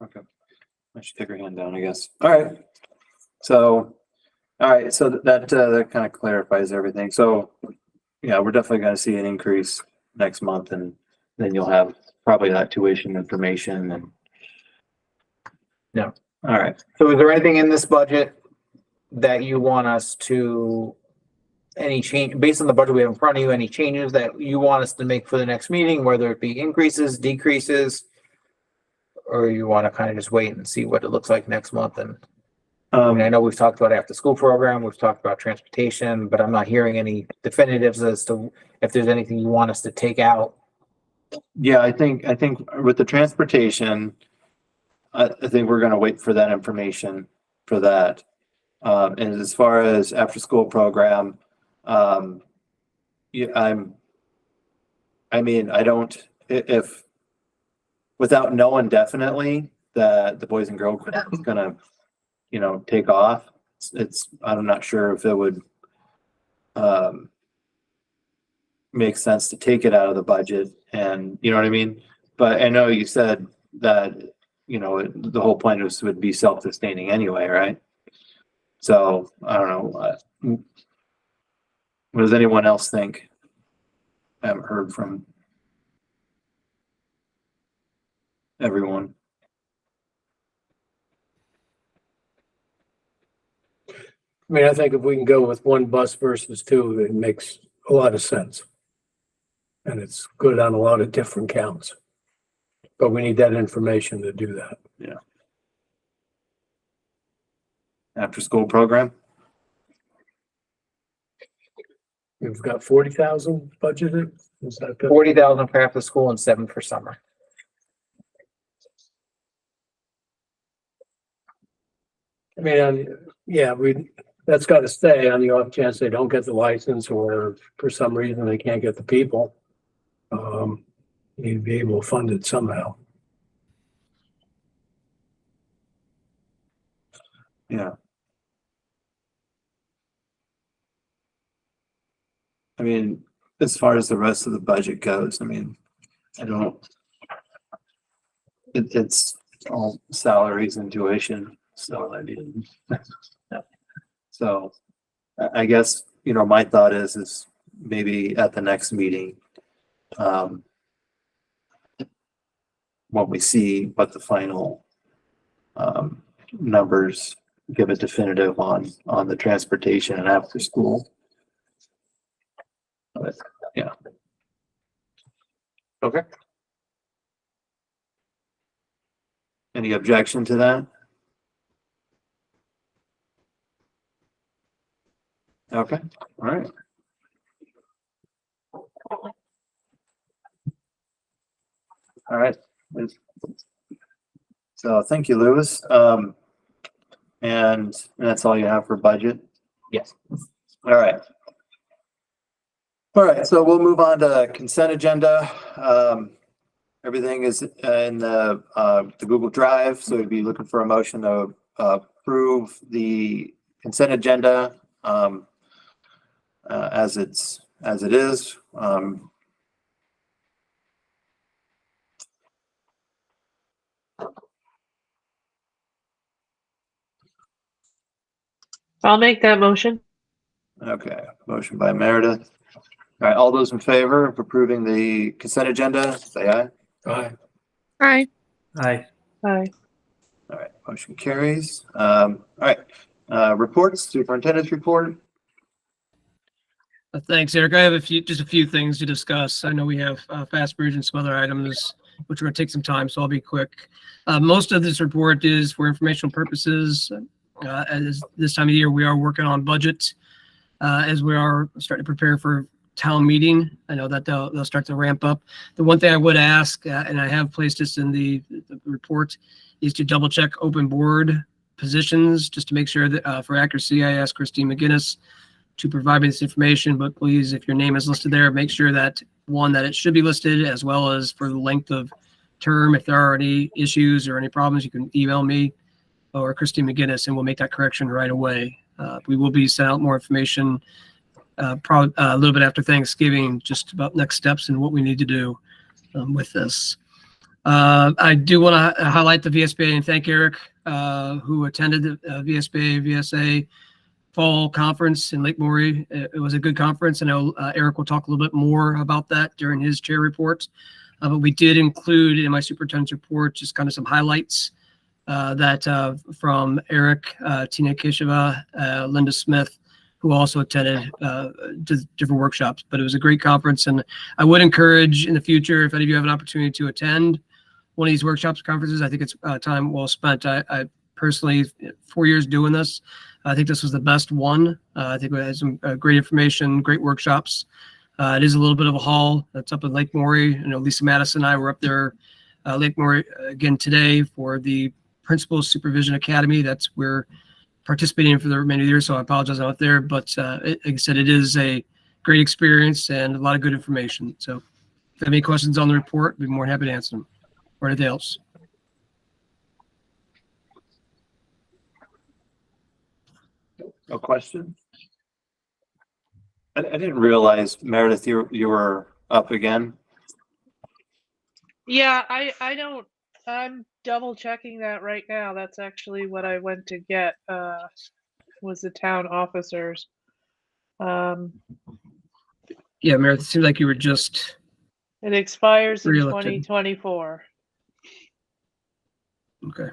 Okay. I should take her hand down, I guess. All right. So, that kind of clarifies everything. So, yeah, we're definitely going to see an increase next month, and then you'll have probably that tuition information and. Yeah. All right. So is there anything in this budget that you want us to, any change, based on the budget we have in front of you, any changes that you want us to make for the next meeting, whether it be increases, decreases? Or you want to kind of just wait and see what it looks like next month? And I know we've talked about after school program, we've talked about transportation, but I'm not hearing any definitives as to if there's anything you want us to take out. Yeah, I think with the transportation, I think we're going to wait for that information for that. And as far as after school program, yeah, if without knowing definitely that the Boys and Girls Club is going to, take off, I'm not sure if it would make sense to take it out of the budget, and you know what I mean? But I know you said that, the whole point would be self-sustaining anyway, right? So I don't know. What does anyone else think? I haven't heard from everyone. I mean, I think if we can go with one bus versus two, it makes a lot of sense. And it's good on a lot of different counts. But we need that information to do that. Yeah. After school program? We've got 40,000 budgeted. Is that good? 40,000 for after school and 7 for summer. I mean, that's got to stay on the off chance they don't get the license, or for some reason they can't get the people. You'd be able to fund it somehow. Yeah. I mean, as far as the rest of the budget goes, I mean, it's all salaries and tuition. So I mean, so I guess, my thought is maybe at the next meeting, when we see what the final numbers give a definitive on the transportation and after school. But, yeah. Okay. Any objection to that? Okay, all right. All right. So thank you, Lewis. And that's all you have for budget? Yes. All right. All right, so we'll move on to consent agenda. Everything is in the Google Drive, so we'd be looking for a motion to approve the consent agenda. as it is. I'll make that motion. Okay, motion by Meredith. All right, all those in favor of approving the consent agenda, say aye. Aye. Aye. Aye. Aye. All right, motion carries. All right, reports, superintendent's report. Thanks, Eric. I have just a few things to discuss. I know we have fast bridge and some other items, which are going to take some time, so I'll be quick. Most of this report is for informational purposes. As this time of year, we are working on budget as we are starting to prepare for town meeting. I know that they'll start to ramp up. The one thing I would ask, and I have placed this in the report, is to double check open board positions just to make sure that for accuracy, I asked Christine McGinnis to provide me this information, but please, if your name is listed there, make sure that that it should be listed, as well as for the length of term. If there are any issues or any problems, you can email me or Christine McGinnis, and we'll make that correction right away. We will be sending out more information probably a little bit after Thanksgiving, just about next steps and what we need to do with this. I do want to highlight the VSBA and thank Eric, who attended the VSBA, VSA fall conference in Lake Maury. It was a good conference. I know Eric will talk a little bit more about that during his chair report. But we did include in my superintendent's report just kind of some highlights from Eric, Tina Keshava, Linda Smith, who also attended different workshops. But it was a great conference, and I would encourage in the future, if any of you have an opportunity to attend one of these workshops, conferences, I think it's time well spent. I personally, 4 years doing this, I think this was the best one. I think we had some great information, great workshops. It is a little bit of a haul. That's up in Lake Maury. You know, Lisa Madison and I were up there, Lake Maury again today for the Principal Supervision Academy. That's where participating for the remainder of the year. So I apologize I'm not there, but like I said, it is a great experience and a lot of good information. So if you have any questions on the report, I'd be more than happy to answer them or anything else. No question. I didn't realize, Meredith, you were up again. Yeah, I don't, I'm double checking that right now. That's actually what I went to get, was the town officers. Yeah, Meredith, it seems like you were just. It expires in Re-elected. 2024. Okay.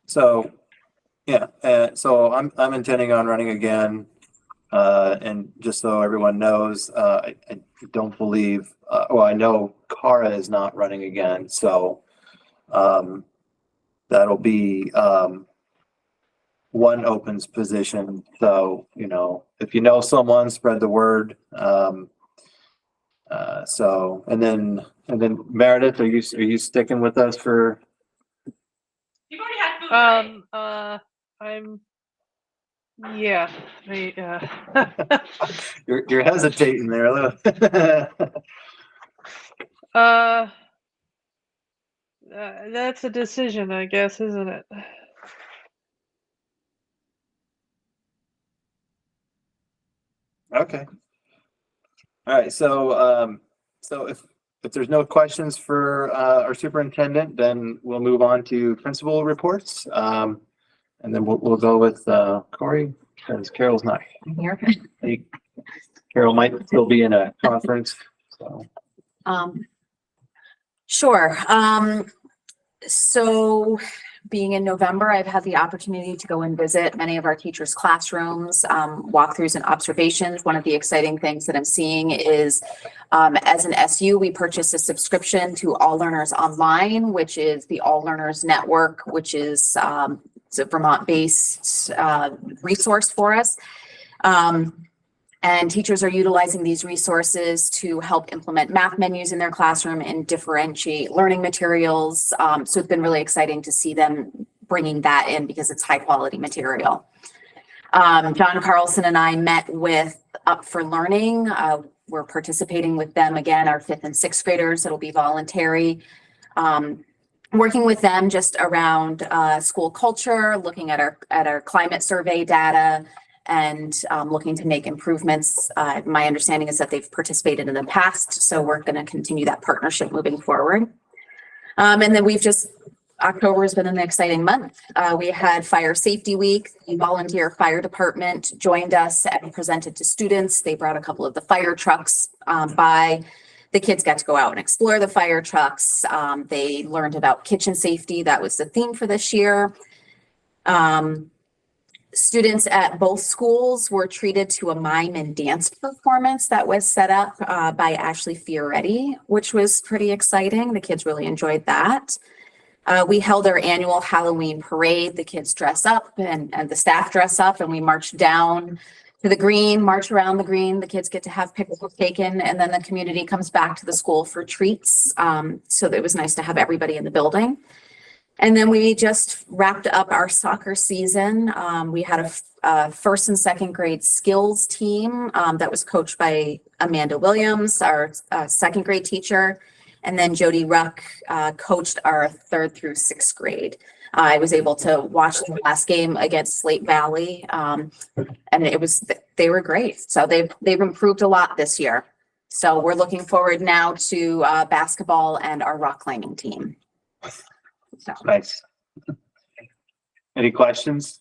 So, yeah, so I'm intending on running again. And just so everyone knows, I don't believe, well, I know Cara is not running again, so that'll be one opens position. So, you know, if you know someone, spread the word. So, and then Meredith, are you sticking with us for? Yeah, You're hesitating there, look. that's a decision, I guess, isn't it? Okay. All right, so if there's no questions for our superintendent, then we'll move on to principal reports. And then we'll go with Corey, because Carol's not Here. Carol might still be in a conference. So Sure. So being in November, I've had the opportunity to go and visit many of our teachers' classrooms, walkthroughs and observations. One of the exciting things that I'm seeing is as an SU, we purchased a subscription to All Learners Online, which is the All Learners Network, which is it's a Vermont-based resource for us. And teachers are utilizing these resources to help implement math menus in their classroom and differentiate learning materials. So it's been really exciting to see them bringing that in because it's high quality material. John Carlson and I met with Up for Learning. We're participating with them again, our 5th and 6th graders. It'll be voluntary. Working with them just around school culture, looking at our climate survey data, and looking to make improvements. My understanding is that they've participated in the past, so we're going to continue that partnership moving forward. And then October has been an exciting month. We had Fire Safety Week. The volunteer fire department joined us and presented to students. They brought a couple of the fire trucks by. The kids got to go out and explore the fire trucks. They learned about kitchen safety. That was the theme for this year. Students at both schools were treated to a mime and dance performance that was set up by Ashley Fioretti, which was pretty exciting. The kids really enjoyed that. We held our annual Halloween parade. The kids dress up and the staff dress up, and we march down to the green, march around the green. The kids get to have pictures taken, and then the community comes back to the school for treats. So it was nice to have everybody in the building. And then we just wrapped up our soccer season. We had a first and second grade skills team that was coached by Amanda Williams, our second grade teacher. And then Jody Ruck coached our third through sixth grade. I was able to watch the last game against Slate Valley, and they were great. So they've improved a lot this year. So we're looking forward now to basketball and our rock climbing team. So. Nice. Any questions?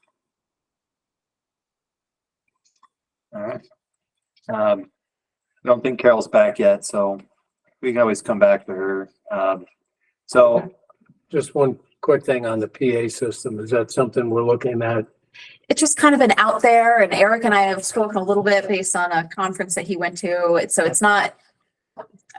All right. I don't think Carol's back yet, so we can always come back to her. Just one quick thing on the PA system. Is that something we're looking at? It's just kind of an out there, and Eric and I have spoken a little bit based on a conference that he went to. So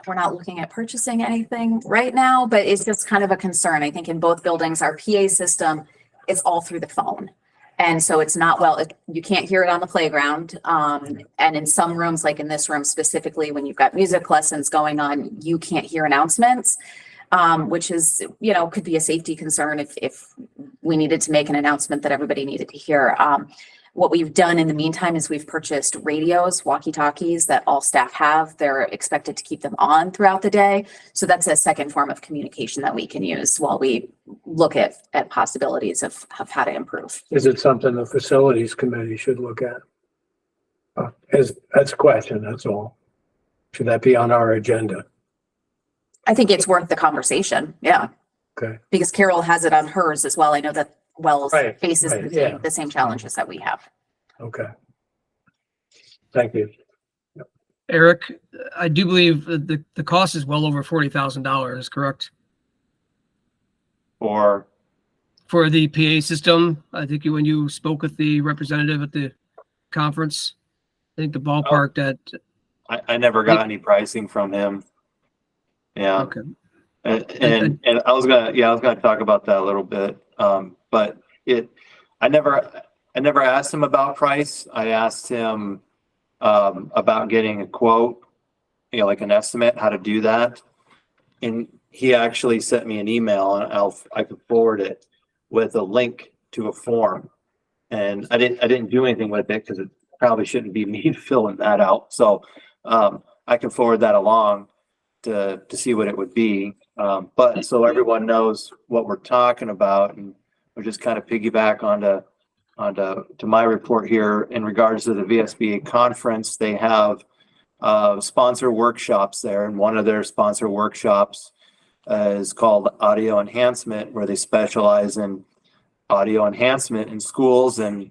we're not looking at purchasing anything right now, but it's just kind of a concern. I think in both buildings, our PA system is all through the phone. And so it's not you can't hear it on the playground. And in some rooms, like in this room specifically, when you've got music lessons going on, you can't hear announcements, which is, could be a safety concern if we needed to make an announcement that everybody needed to hear. What we've done in the meantime is we've purchased radios, walkie-talkies that all staff have. They're expected to keep them on throughout the day. So that's a second form of communication that we can use while we look at possibilities of how to improve. Is it something the facilities committee should look at? That's a question, that's all. Should that be on our agenda? I think it's worth the conversation. Yeah. Okay. Because Carol has it on hers as well. I know that Wells Right, faces right, the yeah. same challenges that we have. Okay. Thank you. Eric, I do believe the cost is well over $40,000, correct? Or For the PA system, I think when you spoke with the representative at the conference, I think the ballpark that. I never got any pricing from him. Yeah. Okay. And I was gonna talk about that a little bit. But I never asked him about price. I asked him about getting a quote, like an estimate, how to do that. And he actually sent me an email, and I could forward it with a link to a form. And I didn't do anything with it because it probably shouldn't be me filling that out. So I can forward that along to see what it would be. But so everyone knows what we're talking about, and we'll just kind of piggyback onto my report here in regards to the VSBA conference. They have sponsor workshops there, and one of their sponsor workshops is called Audio Enhancement, where they specialize in audio enhancement in schools and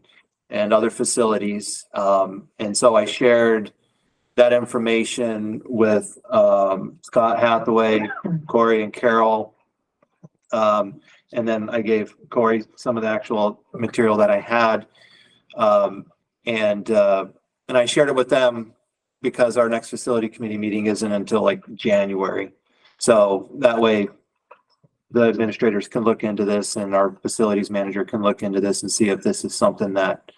other facilities. And so I shared that information with Scott Hathaway, Corey, and Carol. And then I gave Corey some of the actual material that I had. And I shared it with them because our next facility committee meeting isn't until like January. So that way the administrators can look into this, and our facilities manager can look into this and see if this is something that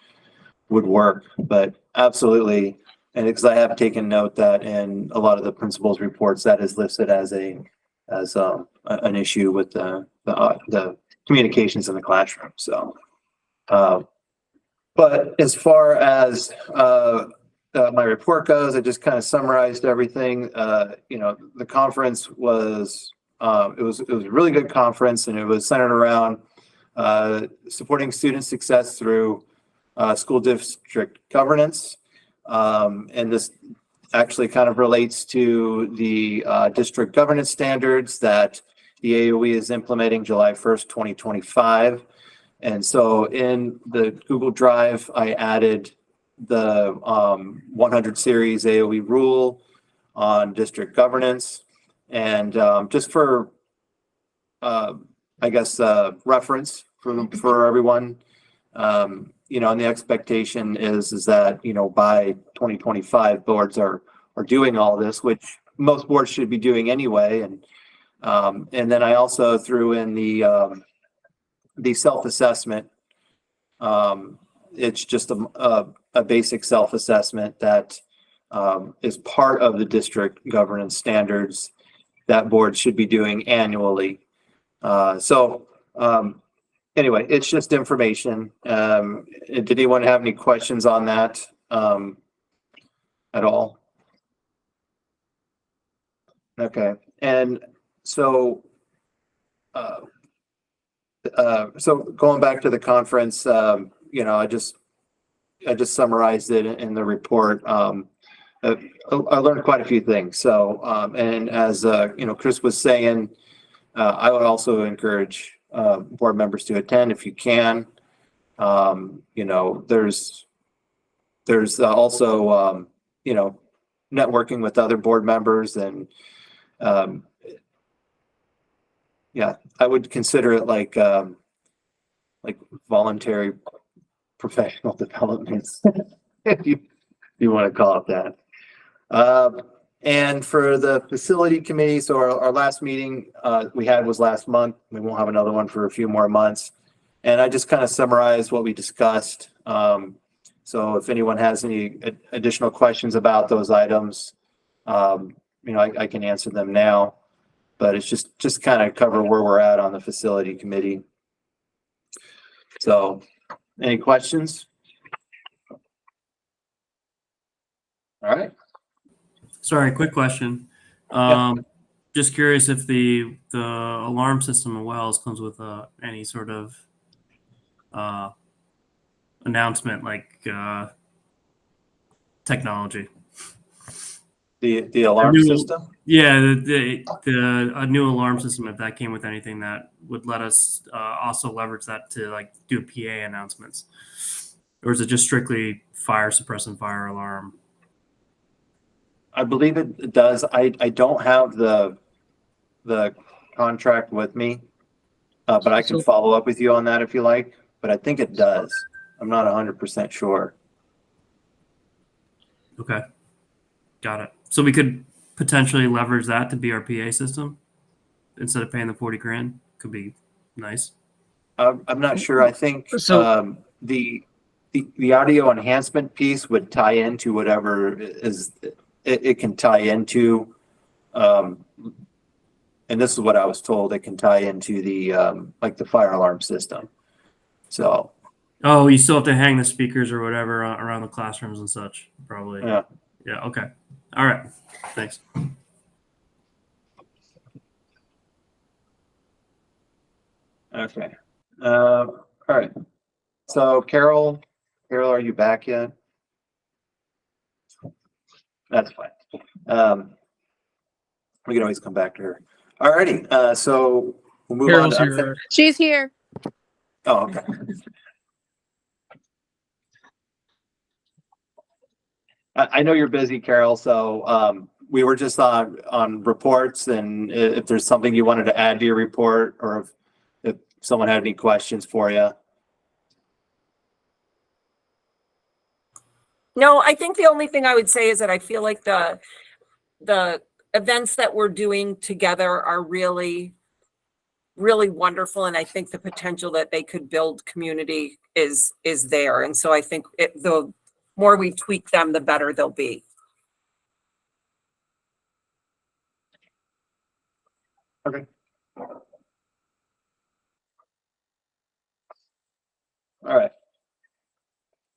would work. But absolutely. And because I have taken note that in a lot of the principals' reports, that is listed as an issue with the communications in the classroom. So, but as far as my report goes, I just kind of summarized everything. The conference was it was a really good conference, and it was centered around supporting student success through school district governance. And this actually kind of relates to the district governance standards that the AOE is implementing July 1st, 2025. And so in the Google Drive, I added the 100 series AOE rule on district governance. And just for, I guess, reference for everyone, you know, and the expectation is that, you know, by 2025, boards are doing all this, which most boards should be doing anyway. And then I also threw in the self-assessment. It's just a basic self-assessment that is part of the district governance standards that boards should be doing annually. Anyway, it's just information. Did anyone have any questions on that at all? Okay, and so going back to the conference, you know, I just summarized it in the report. I learned quite a few things. So, and as you know, Chris was saying, I would also encourage board members to attend if you can. You know, there's also you know, networking with other board members, and yeah, I would consider it like voluntary professional development, if you want to call it that. And for the facility committee, so our last meeting we had was last month. We won't have another one for a few more months. And I just kind of summarized what we discussed. So if anyone has any additional questions about those items, you know, I can answer them now. But it's just kind of cover where we're at on the facility committee. So, any questions? All right. Sorry, quick question. Just curious if the alarm system in Wells comes with any sort of announcement, like technology. The alarm system? Yeah, a new alarm system, if that came with anything that would let us also leverage that to like do PA announcements. Or is it just strictly fire suppressant fire alarm? I believe it does. I don't have the contract with me, but I can follow up with you on that if you like. But I think it does. I'm not 100% sure. Okay, got it. So we could potentially leverage that to be our PA system instead of paying the 40 grand. Could be nice. I'm not sure. I think So- the audio enhancement piece would tie into whatever is it can tie into, and this is what I was told, it can tie into the like the fire alarm system. So. Oh, you still have to hang the speakers or whatever around the classrooms and such, probably. Yeah. Yeah. Okay. All right. Thanks. Okay. All right. So Carol, are you back yet? That's fine. We can always come back to her. All righty. So we'll move Carol's on to here. She's here. Oh, okay. I know you're busy, Carol, so we were just on reports, and if there's something you wanted to add to your report, or if someone had any questions for you. No, I think the only thing I would say is that I feel like the events that we're doing together are really, really wonderful. And I think the potential that they could build community is there. And so I think the more we tweak them, the better they'll be. Okay. All right.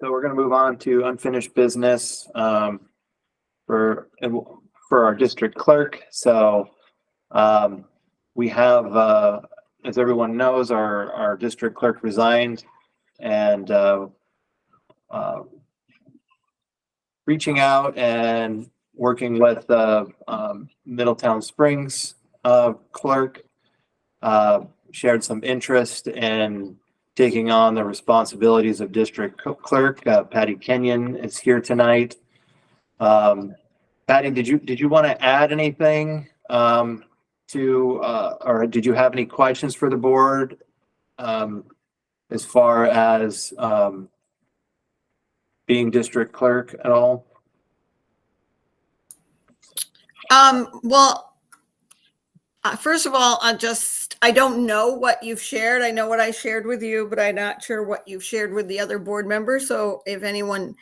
So we're going to move on to unfinished business for our district clerk. So we have, as everyone knows, our district clerk resigned, and reaching out and working with the Middletown Springs clerk, shared some interest in taking on the responsibilities of district clerk. Patty Kenyon is here tonight. Patty, did you want to add anything or did you have any questions for the board as far as being district clerk at all? Well, first of all, I don't know what you've shared. I know what I shared with you, but I'm not sure what you've shared with the other board members. So if anyone,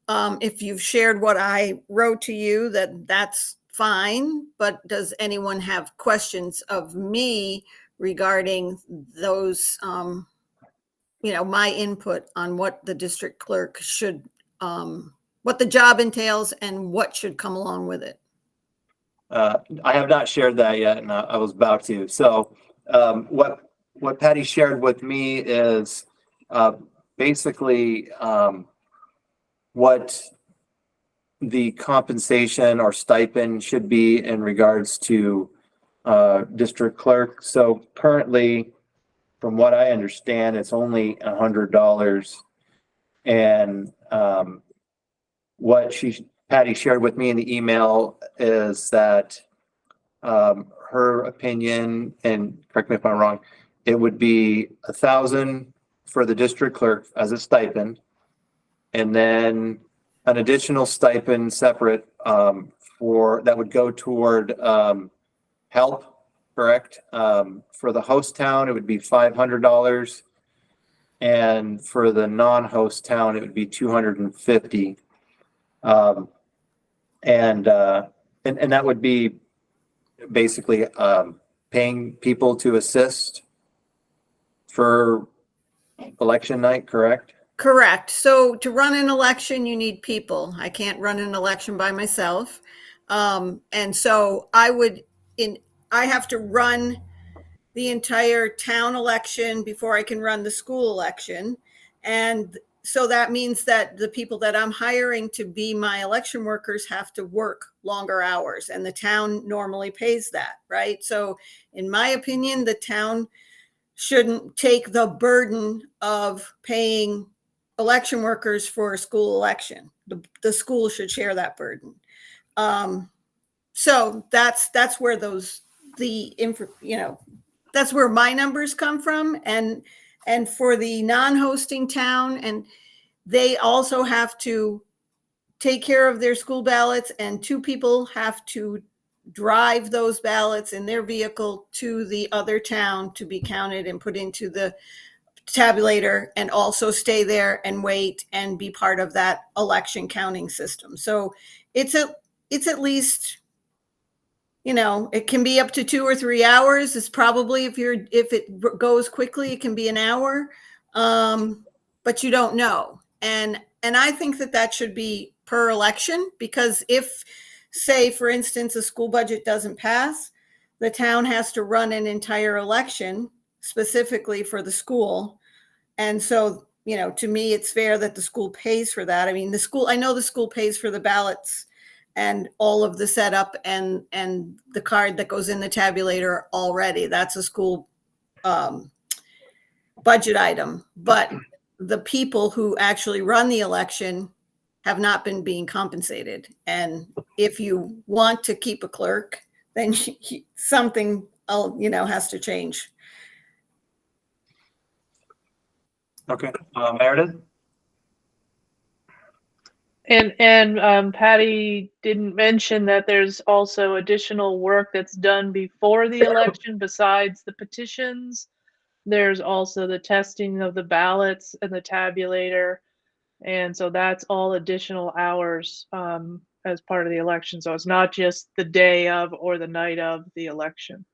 if you've shared what I wrote to you, that's fine. But does anyone have questions of me regarding those, my input on what the district clerk should, what the job entails and what should come along with it? I have not shared that yet, and I was about to. So what Patty shared with me is basically what the compensation or stipend should be in regards to district clerk. So currently, from what I understand, it's only $100. And what Patty shared with me in the email is that her opinion, and correct me if I'm wrong, it would be $1,000 for the district clerk as a stipend, and then an additional stipend separate for that would go toward help. Correct. For the host town, it would be $500, and for the non-host town, it would be $250. And that would be basically paying people to assist for election night, correct? Correct. So to run an election, you need people. I can't run an election by myself. And so I have to run the entire town election before I can run the school election. And so that means that the people that I'm hiring to be my election workers have to work longer hours, and the town normally pays that, right? So in my opinion, the town shouldn't take the burden of paying election workers for a school election. The school should share that burden. So that's where that's where my numbers come from. And for the non-hosting town, and they also have to take care of their school ballots, and 2 people have to drive those ballots in their vehicle to the other town to be counted and put into the tabulator, and also stay there and wait and be part of that election counting system. So it's at least, it can be up to 2 or 3 hours. It's probably, if it goes quickly, it can be an hour. But you don't know. And I think that should be per election, because if, say, for instance, a school budget doesn't pass, the town has to run an entire election specifically for the school. And so, to me, it's fair that the school pays for that. I mean, I know the school pays for the ballots and all of the setup and the card that goes in the tabulator already. That's a school budget item. But the people who actually run the election have not been being compensated. And if you want to keep a clerk, then something, has to change. Okay, Meredith? And Patty didn't mention that there's also additional work that's done before the election besides the petitions. There's also the testing of the ballots and the tabulator. And so that's all additional hours as part of the election. So it's not just the day of or the night of the election.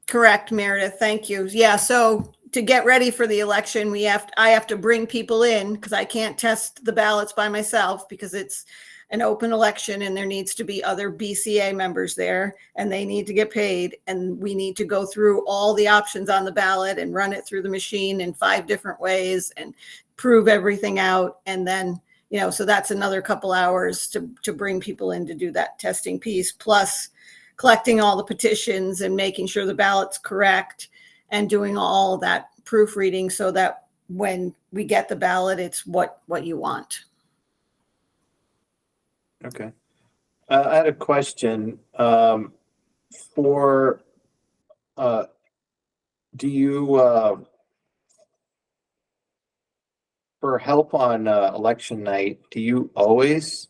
Correct, Meredith. Thank you. Yeah. So to get ready for the election, I have to bring people in, because I can't test the ballots by myself, because it's an open election and there needs to be other BCA members there, and they need to get paid. And we need to go through all the options on the ballot and run it through the machine in 5 different ways and prove everything out. And then, so that's another couple hours to bring people in to do that testing piece, plus collecting all the petitions and making sure the ballot's correct and doing all that proofreading so that when we get the ballot, it's what you want. Okay. I had a question. For, do you, for help on election night, do you always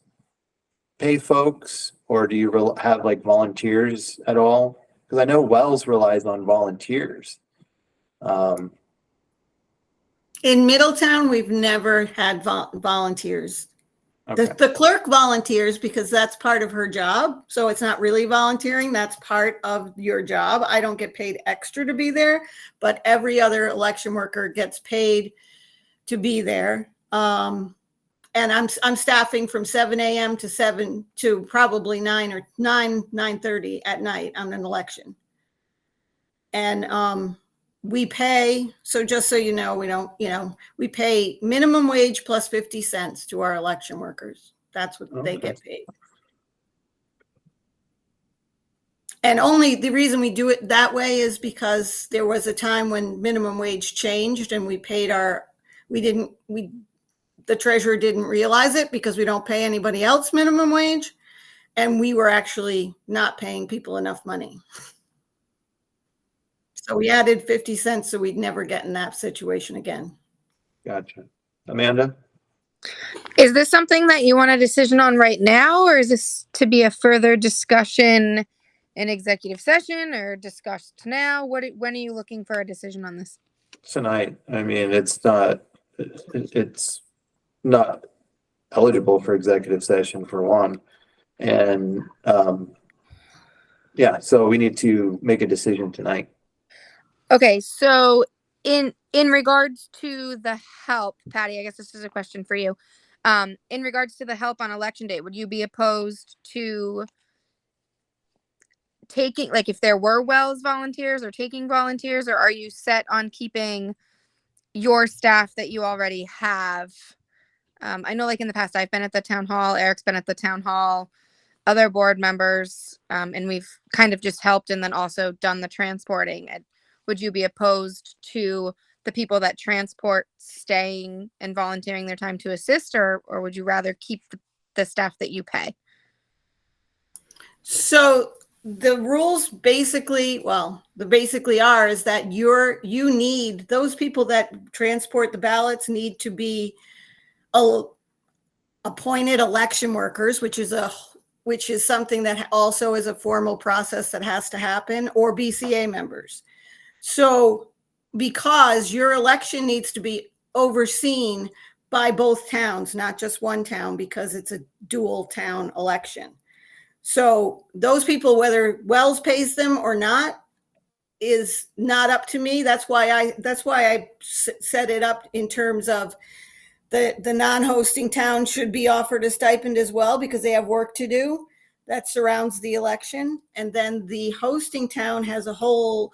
pay folks, or do you have like volunteers at all? Because I know Wells relies on volunteers. In Middletown, we've never had volunteers. Okay. The clerk volunteers because that's part of her job. So it's not really volunteering. That's part of your job. I don't get paid extra to be there, but every other election worker gets paid to be there. And I'm staffing from 7 a.m. to 7 to probably 9:30 at night on an election. And we pay, so just so you know, we pay minimum wage plus 50 cents to our election workers. That's what they get paid. And only the reason we do it that way is because there was a time when minimum wage changed and we paid the treasurer didn't realize it because we don't pay anybody else minimum wage. And we were actually not paying people enough money. So we added 50 cents so we'd never get in that situation again. Gotcha. Amanda? Is this something that you want a decision on right now, or is this to be a further discussion in executive session or discussed now? When are you looking for a decision on this? Tonight. I mean, it's not eligible for executive session for one. And yeah, so we need to make a decision tonight. Okay, so in regards to the help, Patty, I guess this is a question for you. In regards to the help on election day, would you be opposed to taking, like, if there were Wells volunteers or taking volunteers, or are you set on keeping your staff that you already have? I know, like, in the past, I've been at the town hall, Eric's been at the town hall, other board members, and we've kind of just helped and then also done the transporting. Would you be opposed to the people that transport staying and volunteering their time to assist, or would you rather keep the staff that you pay? So the rules basically are is that you need those people that transport the ballots need to be appointed election workers, which is something that also is a formal process that has to happen, or BCA members. So because your election needs to be overseen by both towns, not just one town, because it's a dual town election. So those people, whether Wells pays them or not, is not up to me. That's why I set it up in terms of the non-hosting town should be offered a stipend as well, because they have work to do that surrounds the election. And then the hosting town has a whole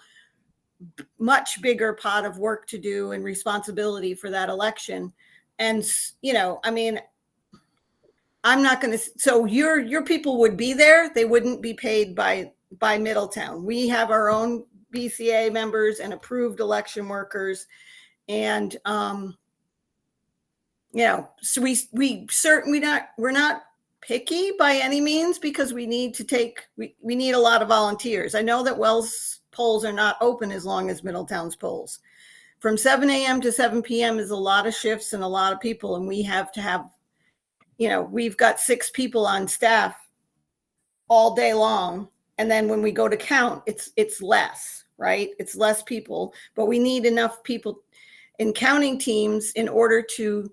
much bigger pot of work to do and responsibility for that election. And, I mean, I'm not going to, so your people would be there. They wouldn't be paid by Middletown. We have our own BCA members and approved election workers. And, so we're not picky by any means, because we need a lot of volunteers. I know that Wells polls are not open as long as Middletown's polls. From 7 a.m. to 7 p.m. is a lot of shifts and a lot of people. And we have to have, we've got 6 people on staff all day long. And then when we go to count, it's less, right? It's less people, but we need enough people in counting teams in order to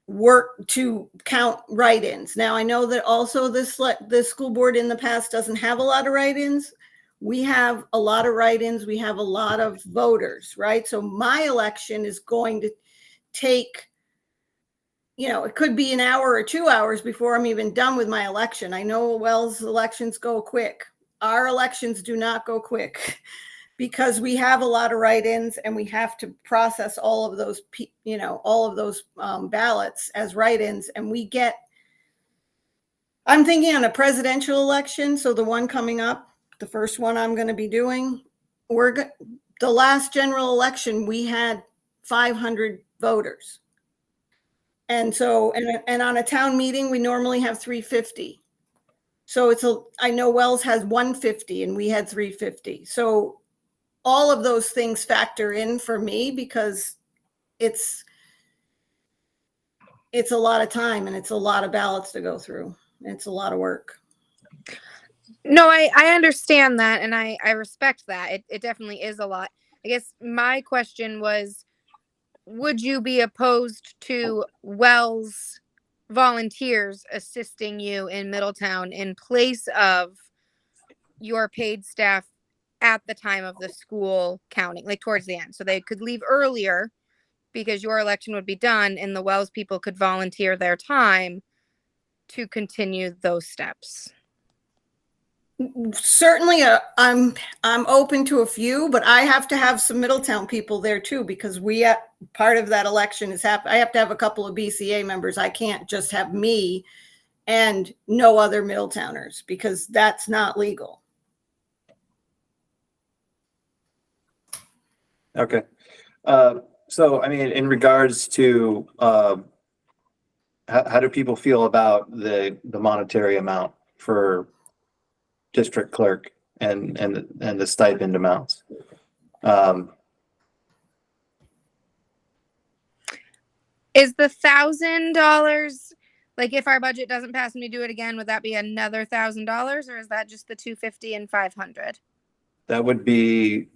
work to count write-ins. Now, I know that also the school board in the past doesn't have a lot of write-ins. We have a lot of write-ins. We have a lot of voters, right? So my election is going to take, it could be an hour or 2 hours before I'm even done with my election. I know Wells elections go quick. Our elections do not go quick. because we have a lot of write-ins and we have to process all of those, all of those ballots as write-ins, and I'm thinking on a presidential election, so the one coming up, the first one I'm going to be doing, the last general election, we had 500 voters. And so, and on a town meeting, we normally have 350. So I know Wells has 150 and we had 350. So all of those things factor in for me because it's a lot of time and it's a lot of ballots to go through. It's a lot of work. No, I understand that and I respect that. It definitely is a lot. I guess my question was, would you be opposed to Wells volunteers assisting you in Middletown in place of your paid staff at the time of the school counting, like towards the end? So they could leave earlier because your election would be done and the Wells people could volunteer their time to continue those steps. Certainly, I'm open to a few, but I have to have some Middletown people there too because part of that election is I have to have a couple of BCA members. I can't just have me and no other Middletowners because that's not legal. Okay. So, I mean, in regards to, how do people feel about the monetary amount for district clerk and the stipend amounts? Is the $1,000, like if our budget doesn't pass and we do it again, would that be another $1,000 or is that just the 250 and 500? That would be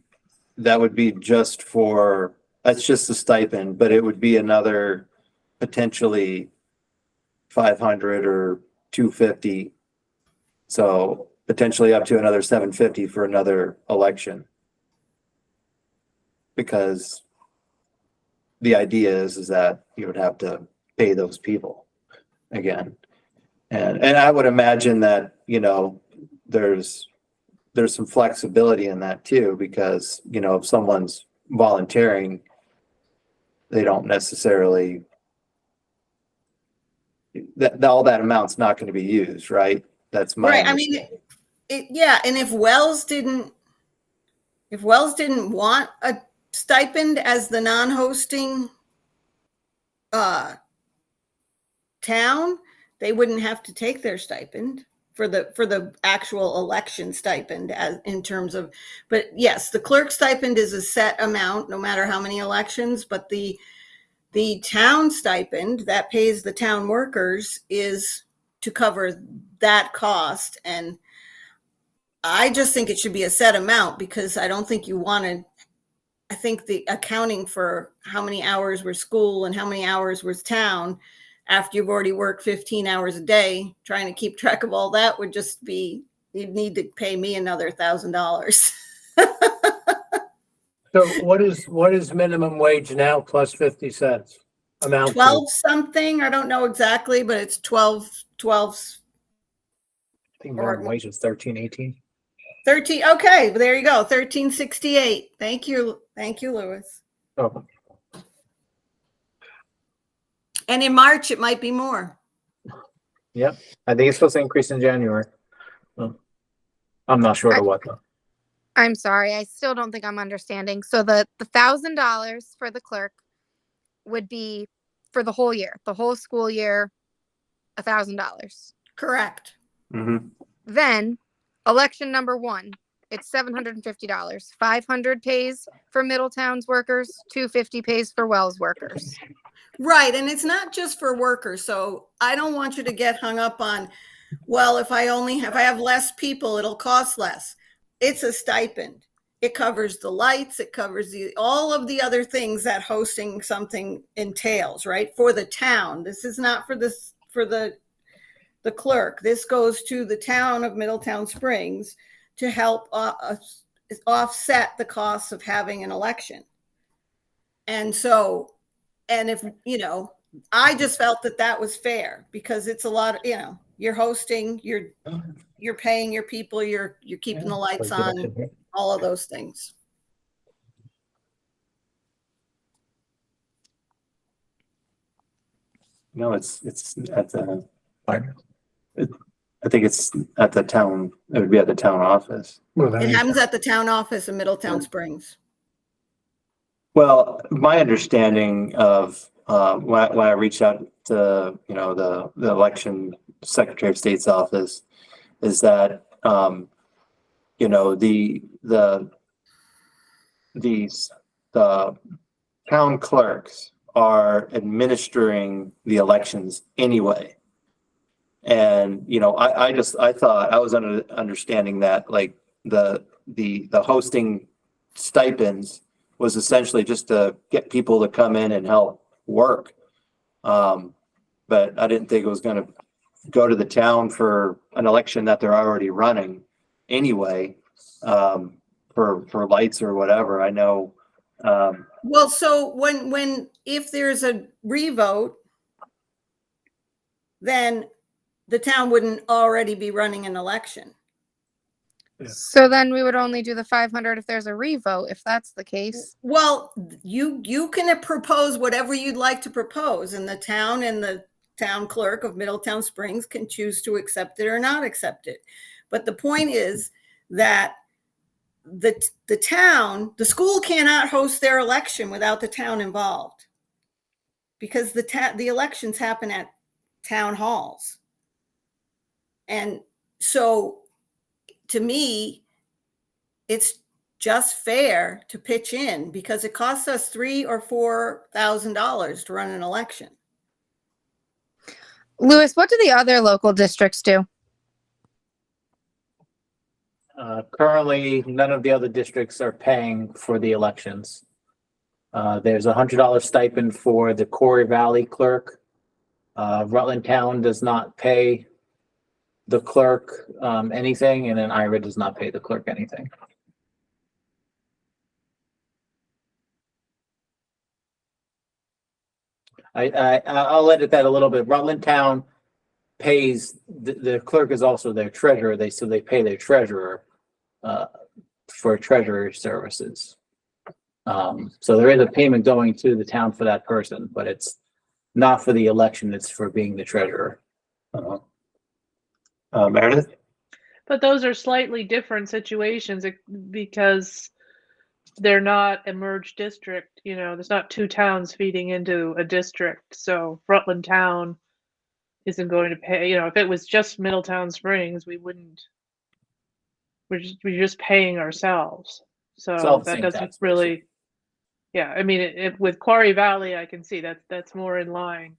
just for, that's just the stipend, but it would be another potentially 500 or 250. So potentially up to another 750 for another election. Because the idea is that you would have to pay those people again. And I would imagine that, there's some flexibility in that too, because, if someone's volunteering, they don't necessarily, all that amount's not going to be used, right? That's my right. I mean, yeah. And if Wells didn't want a stipend as the non-hosting town, they wouldn't have to take their stipend for the actual election stipend as in terms of, but yes, the clerk stipend is a set amount no matter how many elections, but the town stipend that pays the town workers is to cover that cost. And I just think it should be a set amount because I don't think I think the accounting for how many hours were school and how many hours was town after you've already worked 15 hours a day, trying to keep track of all that would just be, you'd need to pay me another $1,000. So what is minimum wage now plus 50 cents amount? 12 something, I don't know exactly, but it's 12. I think minimum wage is 13.18. 13. Okay, well, there you go. 13.68. Thank you, Louis. Oh. And in March, it might be more. Yep. I think it's supposed to increase in January. I'm not sure to what though. I'm sorry. I still don't think I'm understanding. So the $1,000 for the clerk would be for the whole year, the whole school year, $1,000. Correct. Mm-hmm. Then election number 1, it's $750. 500 pays for Middletown's workers, 250 pays for Wells workers. Right. And it's not just for workers. So I don't want you to get hung up on, well, if I have less people, it'll cost less. It's a stipend. It covers the lights. It covers all of the other things that hosting something entails, right? For the town. This is not for the clerk. This goes to the town of Middletown Springs to help offset the costs of having an election. And so, and if, I just felt that was fair because it's a lot of, you're hosting, you're paying your people, you're keeping the lights on, all of those things. No, it's at the, I think it's at the town, it would be at the town office. Well, that It ain't- happens at the town office in Middletown Springs. Well, my understanding of, when I reached out to, the election secretary of state's office is that, the town clerks are administering the elections anyway. And, I thought, I was understanding that like the hosting stipends was essentially just to get people to come in and help work. But I didn't think it was gonna go to the town for an election that they're already running anyway, for lights or whatever. I know, Well, so if there's a revote, then the town wouldn't already be running an election. Yeah. So then we would only do the 500 if there's a revote, if that's the case. Well, you can propose whatever you'd like to propose, and the town clerk of Middletown Springs can choose to accept it or not accept it. But the point is that the school cannot host their election without the town involved, because the elections happen at town halls. And so to me, it's just fair to pitch in, because it costs us $3,000 or $4,000 to run an election. Louis, what do the other local districts do? Currently, none of the other districts are paying for the elections. There's $100 stipend for the Corey Valley clerk. Rutland Town does not pay the clerk anything, and then Ira does not pay the clerk anything. I'll edit that a little bit. Rutland Town pays, the clerk is also their treasurer. They pay their treasurer for treasurer services. So there is a payment going to the town for that person, but it's not for the election. It's for being the treasurer. Meredith? But those are slightly different situations because they're not a merged district. There's not two towns feeding into a district. So Rutland Town isn't going to pay. If it was just Middletown Springs, we wouldn't. We're just paying ourselves. It's all So the that same doesn't tax base. really. Yeah, I mean, with Quarry Valley, I can see that's more in line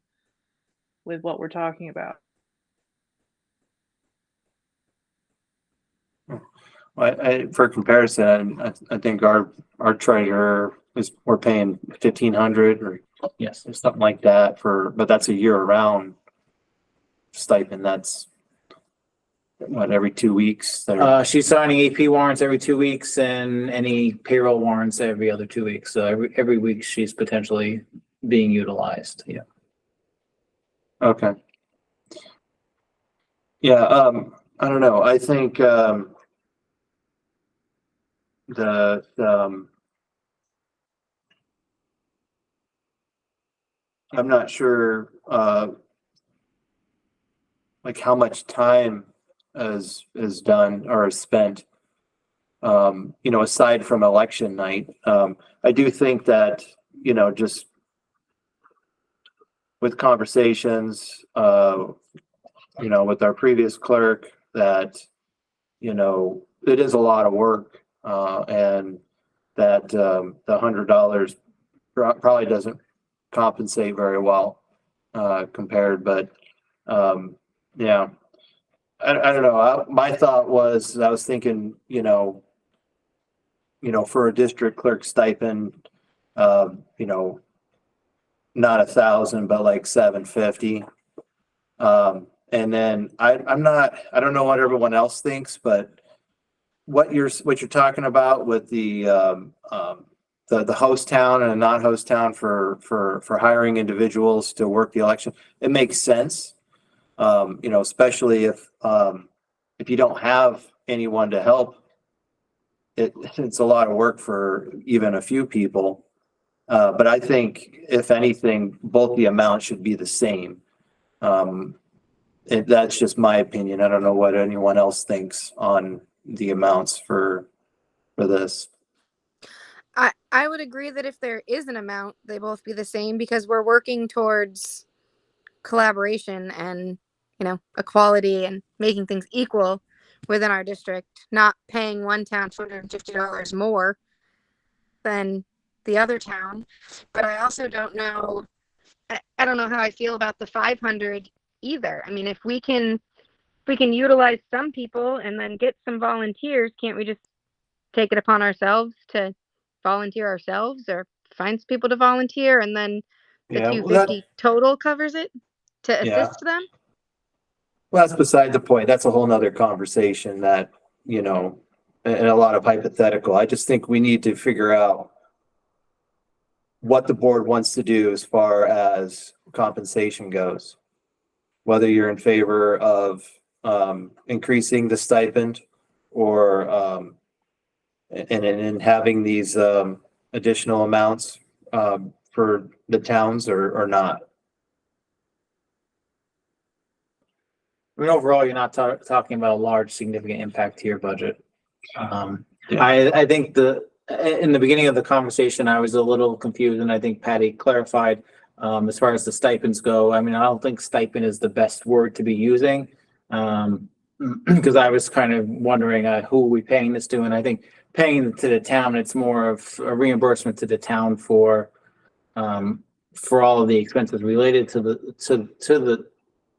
with what we're talking about. For comparison, I think our treasurer we're paying 1,500 or Yes. something like that but that's a year-round stipend. That's what, every 2 weeks? She's signing AP warrants every 2 weeks and any payroll warrants every other 2 weeks. So every week she's potentially being utilized. Yeah. Okay. Yeah, I don't know. I think I'm not sure like how much time is done or is spent aside from election night. I do think that just with conversations with our previous clerk that it is a lot of work, and that the $100 probably doesn't compensate very well compared, but yeah, I don't know. My thought was, I was thinking, for a district clerk stipend, not 1,000, but like 750. And then I don't know what everyone else thinks, but what you're talking about with the host town and a non-host town for hiring individuals to work the election, it makes sense. Especially if you don't have anyone to help, it's a lot of work for even a few people. But I think if anything, both the amounts should be the same. That's just my opinion. I don't know what anyone else thinks on the amounts for this. I would agree that if there is an amount, they both be the same because we're working towards collaboration and, you know, equality and making things equal within our district, not paying one town $250 more than the other town. But I also don't know, I don't know how I feel about the 500 either. I mean, if we can utilize some people and then get some volunteers, can't we just take it upon ourselves to volunteer ourselves or find some people to volunteer and then the Yeah, 250 total covers it to Yeah. assist them? Well, that's beside the point. That's a whole nother conversation that, you know, and a lot of hypothetical. I just think we need to figure out what the board wants to do as far as compensation goes. Whether you're in favor of increasing the stipend or and having these additional amounts for the towns or not. I mean, overall, you're not talking about a large significant impact to your budget. Yeah. I think in the beginning of the conversation, I was a little confused, and I think Patty clarified as far as the stipends go. I mean, I don't think stipend is the best word to be using because I was kind of wondering who are we paying this to, and I think paying to the town, it's more of a reimbursement to the town for all of the expenses related to the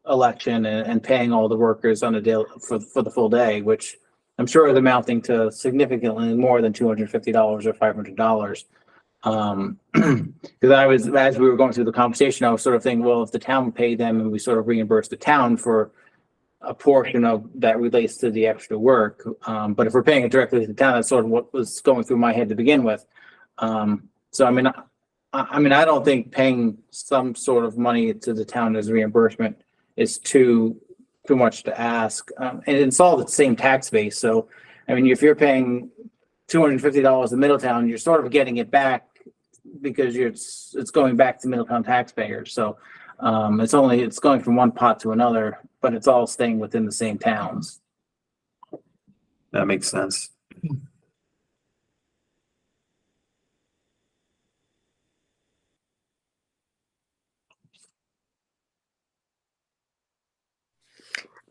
election and paying all the workers on a day for the full day, which I'm sure is amounting to significantly more than $250 or $500. Because as we were going through the conversation, I was sort of thinking, well, if the town paid them and we sort of reimburse the town for a portion of that relates to the extra work. But if we're paying it directly to the town, that's sort of what was going through my head to begin with. So, I mean, I don't think paying some sort of money to the town as reimbursement is too much to ask. And it's all the same tax base. So, I mean, if you're paying $250 to Middletown, you're sort of getting it back because it's going back to Middletown taxpayers. So, it's going from one pot to another, but it's all staying within the same towns. That makes sense.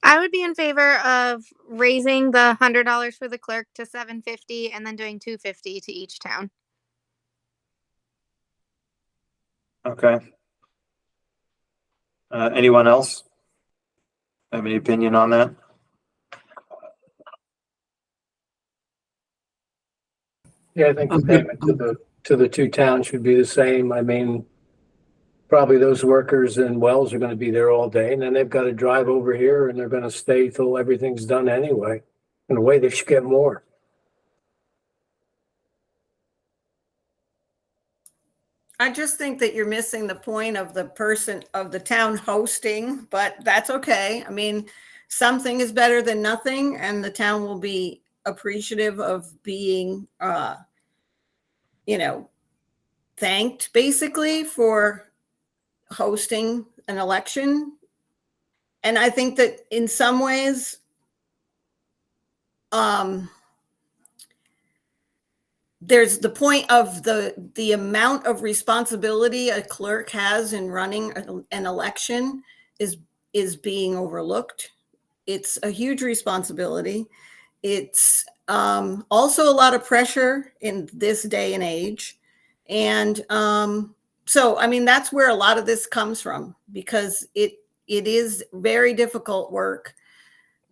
I would be in favor of raising the $100 for the clerk to $750 and then doing $250 to each town. Okay. Anyone else have any opinion on that? Yeah, I think the payment to the two towns should be the same. I mean, probably those workers in Wells are gonna be there all day, and then they've got to drive over here and they're gonna stay till everything's done anyway. In a way, they should get more. I just think that you're missing the point of the town hosting, but that's okay. I mean, something is better than nothing, and the town will be appreciative of being, thanked basically for hosting an election. And I think that in some ways, there's the point of the amount of responsibility a clerk has in running an election is being overlooked. It's a huge responsibility. It's also a lot of pressure in this day and age. And so, I mean, that's where a lot of this comes from, because it is very difficult work,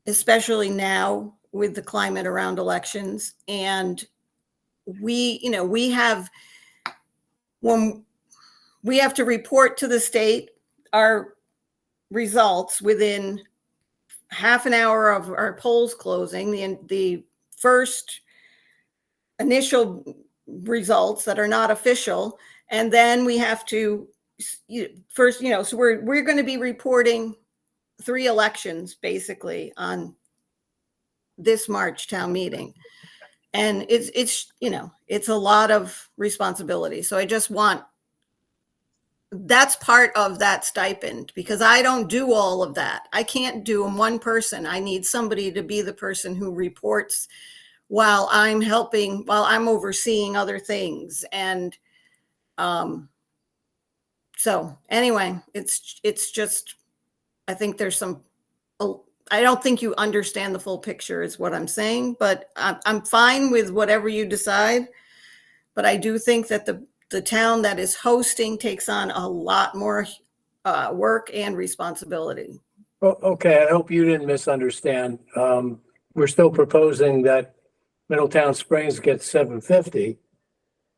especially now with the climate around elections. And we have to report to the state our results within half an hour of our polls closing, the first initial results that are not official. And then we have to first, so we're going to be reporting 3 elections basically on this March town meeting. And it's a lot of responsibility. So I just want that's part of that stipend, because I don't do all of that. I can't do them one person. I need somebody to be the person who reports while I'm helping, while I'm overseeing other things. And so anyway, it's just, I think there's some, I don't think you understand the full picture is what I'm saying, but I'm fine with whatever you decide. But I do think that the town that is hosting takes on a lot more work and responsibility. Well, okay, I hope you didn't misunderstand. We're still proposing that Middletown Springs gets $750.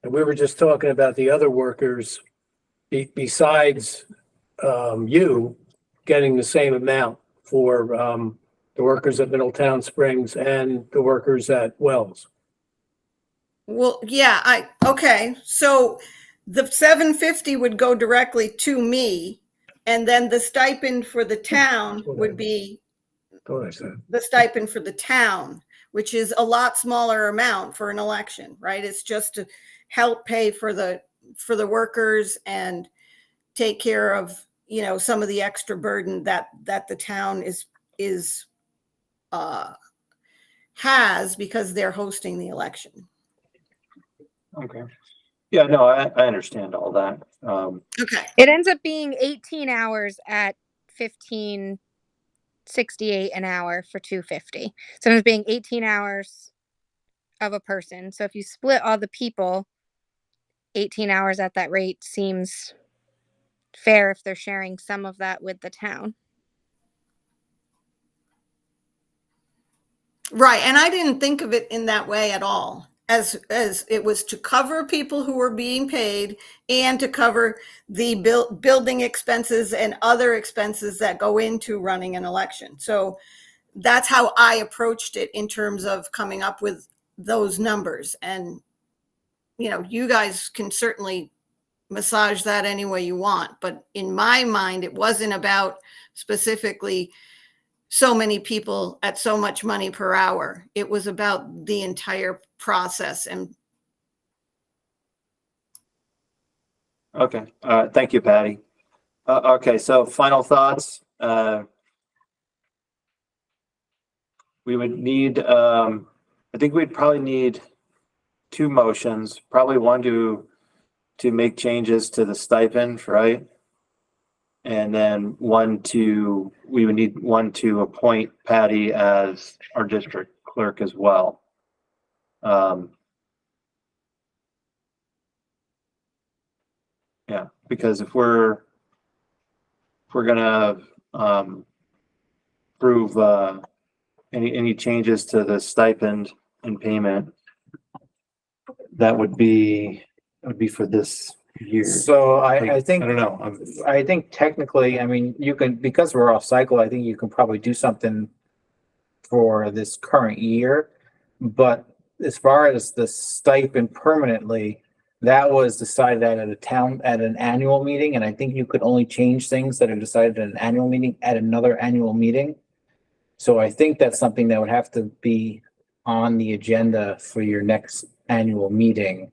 And we were just talking about the other workers besides you getting the same amount for the workers at Middletown Springs and the workers at Wells. Well, yeah, okay. So the 750 would go directly to me, and then the stipend for the town would be the stipend for the town, which is a lot smaller amount for an election, right? It's just to help pay for the workers and take care of, you know, some of the extra burden that the town has because they're hosting the election. Okay. Yeah, no, I understand all that. Okay. It ends up being 18 hours at $15.68 an hour for 250. So it's being 18 hours of a person. So if you split all the people, 18 hours at that rate seems fair if they're sharing some of that with the town. Right. And I didn't think of it in that way at all, as it was to cover people who were being paid and to cover the building expenses and other expenses that go into running an election. So that's how I approached it in terms of coming up with those numbers. And, you know, you guys can certainly massage that any way you want. But in my mind, it wasn't about specifically so many people at so much money per hour. It was about the entire process. And Okay. Thank you, Patty. Okay. So final thoughts. We would need, I think we'd probably need two motions, probably one to make changes to the stipend, right? And then we would need one to appoint Patty as our district clerk as well. Yeah, because if we're gonna approve any changes to the stipend and payment, that would be for this year. So I think, I don't know. I think technically, I mean, you can, because we're off cycle, I think you can probably do something for this current year. But as far as the stipend permanently, that was decided at an annual meeting. And I think you could only change things that are decided at an annual meeting at another annual meeting. So I think that's something that would have to be on the agenda for your next annual meeting.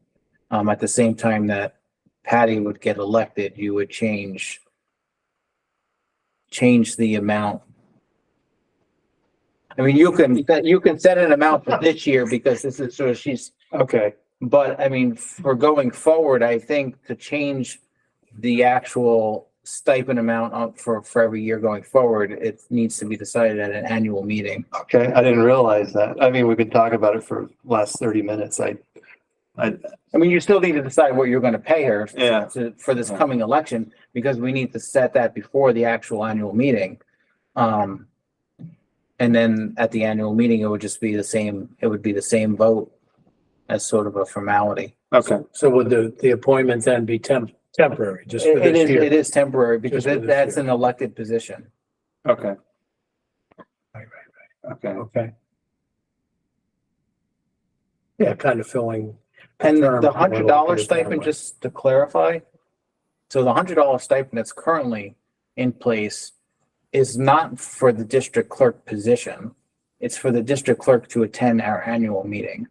At the same time that Patty would get elected, you would change the amount. I mean, you can set an amount for this year because this is sort of she's Okay. But I mean, for going forward, I think to change the actual stipend amount for every year going forward, it needs to be decided at an annual meeting. Okay, I didn't realize that. I mean, we've been talking about it for the last 30 minutes. I mean, you still need to decide what you're going to pay her Yeah. for this coming election, because we need to set that before the actual annual meeting. And then at the annual meeting, it would just be the same, it would be the same vote as sort of a formality. Okay. So would the appointment then be temporary, just for this year? It is temporary because Just for this that's year. an elected position. Okay. Right. Okay. Okay. Yeah, kind of filling. And term the for a little $100 bit of stipend, time. just to clarify, so the $100 stipend that's currently in place is not for the district clerk position. It's for the district clerk to attend our annual meeting.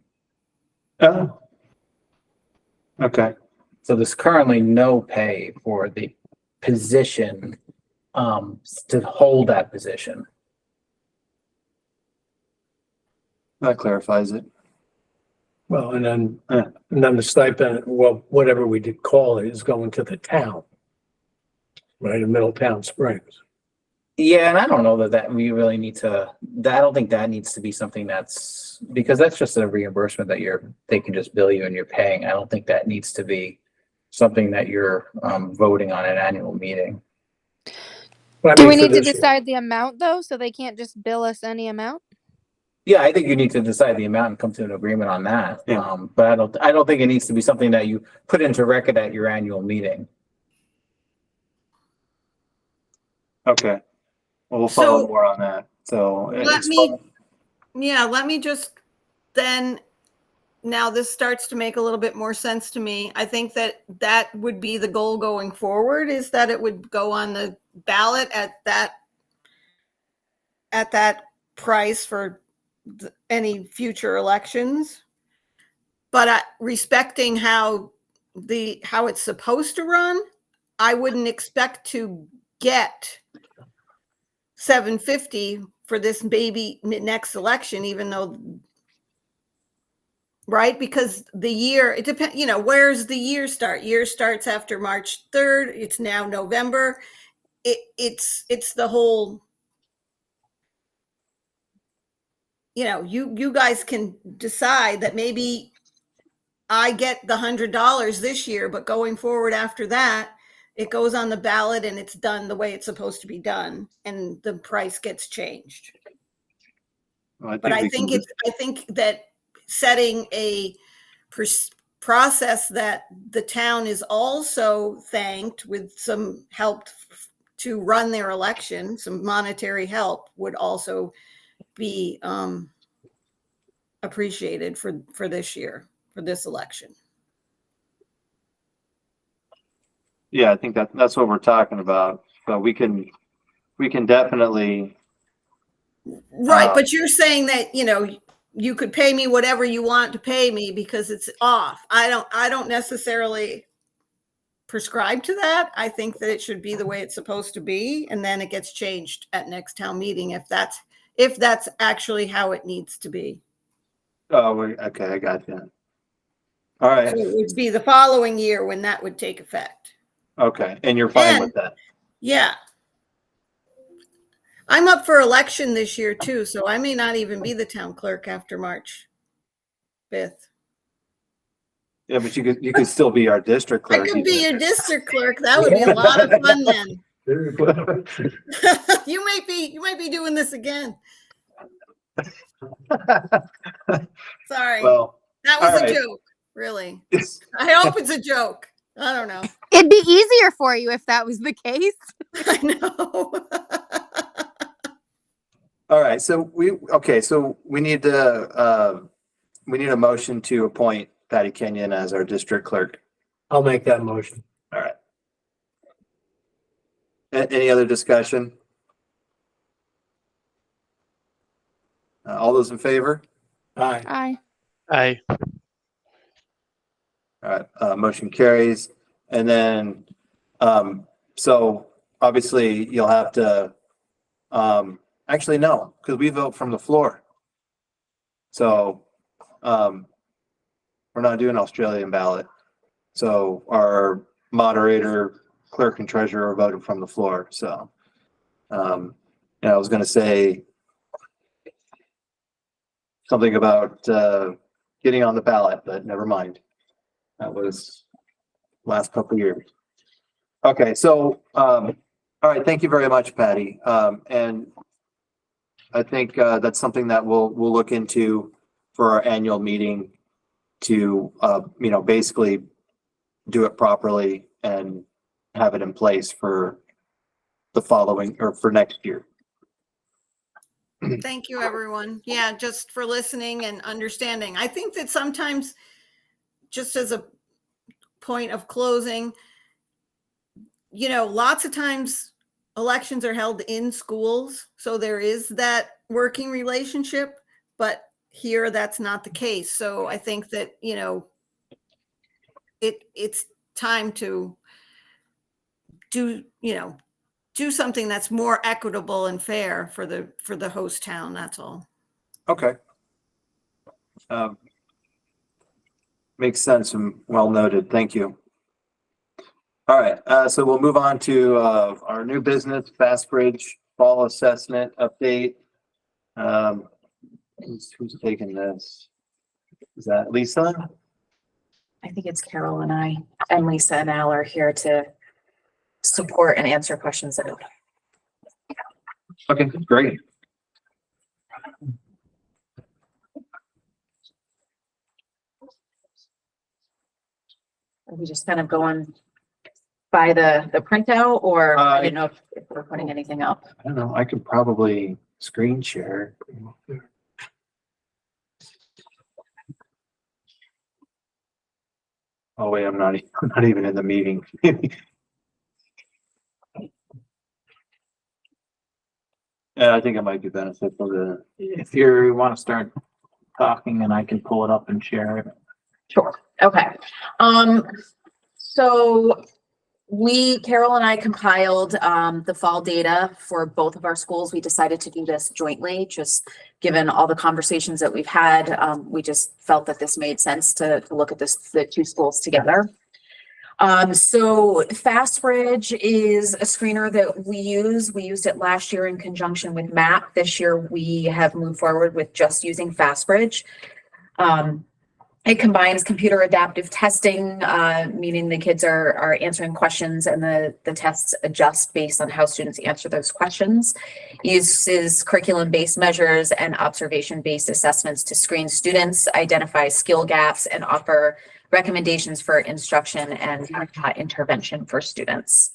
Oh. Okay. So there's currently no pay for the position, to hold that position. That clarifies it. Well, and then the stipend, well, whatever we did call it, is going to the town. Right, in Middletown Springs. Yeah, and I don't know that we really need to, I don't think that needs to be something that's, because that's just a reimbursement that they can just bill you and you're paying. I don't think that needs to be something that you're voting on an annual meeting. But I Do mean, we for need to this year. decide the amount though, so they can't just bill us any amount? Yeah, I think you need to decide the amount and come to an agreement on that. Yeah. But I don't think it needs to be something that you put into record at your annual meeting. Okay. Well, we'll follow So- more on that. So Let me just then, now this starts to make a little bit more sense to me. I think that would be the goal going forward, is that it would go on the ballot at that price for any future elections. But respecting how it's supposed to run, I wouldn't expect to get 750 for this baby next election, even though, right? Because the year, it depends, where's the year start? Year starts after March 3rd. It's now November. It's the whole, you guys can decide that maybe I get the $100 this year, but going forward after that, it goes on the ballot and it's done the way it's supposed to be done, and the price gets changed. But I think that setting a process that the town is also thanked with some help to run their election, some monetary help, would also be appreciated for this year, for this election. Yeah, I think that's what we're talking about. So we can definitely. Right, but you're saying that, you could pay me whatever you want to pay me because it's off. I don't necessarily prescribe to that. I think that it should be the way it's supposed to be, and then it gets changed at next town meeting if that's actually how it needs to be. Oh, okay, I got you. All right. So it would be the following year when that would take effect. Okay, and you're fine with that. Yeah. I'm up for election this year too, so I may not even be the town clerk after March 5th. Yeah, but you could still be our district I clerk. could be your district clerk. That would be a lot of fun then. You might be doing this again. Sorry. Well, that was all a right. joke, really. I hope it's a joke. I don't know. It'd be easier for you if that was the case. I know. All right, so we need a motion to appoint Patty Kenyon as our district clerk. I'll make that motion. All right. Any other discussion? All those in favor? Aye. Aye. Aye. All right, motion carries. And then, so obviously you'll have to, actually no, because we vote from the floor. So, we're not doing Australian ballot. So our moderator, clerk and treasurer voted from the floor. So, and I was going to say something about, getting on the ballot, but never mind. That was last couple of years. Okay, so, all right, thank you very much, Patty. And I think that's something that we'll look into for our annual meeting to, basically do it properly and have it in place for the following or for next year. Thank you, everyone. Yeah, just for listening and understanding. I think that sometimes, just as a point of closing, lots of times elections are held in schools, so there is that working relationship, but here that's not the case. So I think that, it's time to do, do something that's more equitable and fair for the host town. That's all. Okay. Makes sense and well noted. Thank you. All right, so we'll move on to our new business, Fast Bridge Fall Assessment Update. Who's taking this? Is that Lisa? I think it's Carol and Lisa and Al are here to support and answer questions that. Okay, great. Are we just kind of going by the printout, or I didn't know if we're putting anything up? I don't know, I could probably screen share. Oh wait, I'm not even in the meeting. Yeah, I think it might be beneficial to. If you want to start talking and I can pull it up and share it. Sure. Okay. So Carol and I compiled the fall data for both of our schools. We decided to do this jointly, just given all the conversations that we've had. We just felt that this made sense to look at the two schools together. So FastBridge is a screener that we use. We used it last year in conjunction with MAP. This year we have moved forward with just using FastBridge. It combines computer adaptive testing, meaning the kids are answering questions and the tests adjust based on how students answer those questions. It uses curriculum-based measures and observation-based assessments to screen students, identify skill gaps, and offer recommendations for instruction and intervention for students.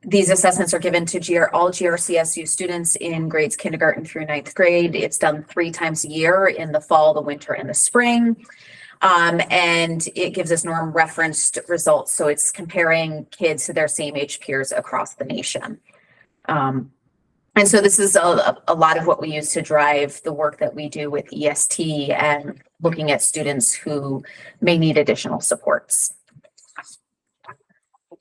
These assessments are given to all GRCSU students in grades kindergarten through 9th grade. It's done 3 times a year in the fall, the winter, and the spring. And it gives us norm referenced results. So it's comparing kids to their same age peers across the nation. And so this is a lot of what we use to drive the work that we do with EST and looking at students who may need additional supports.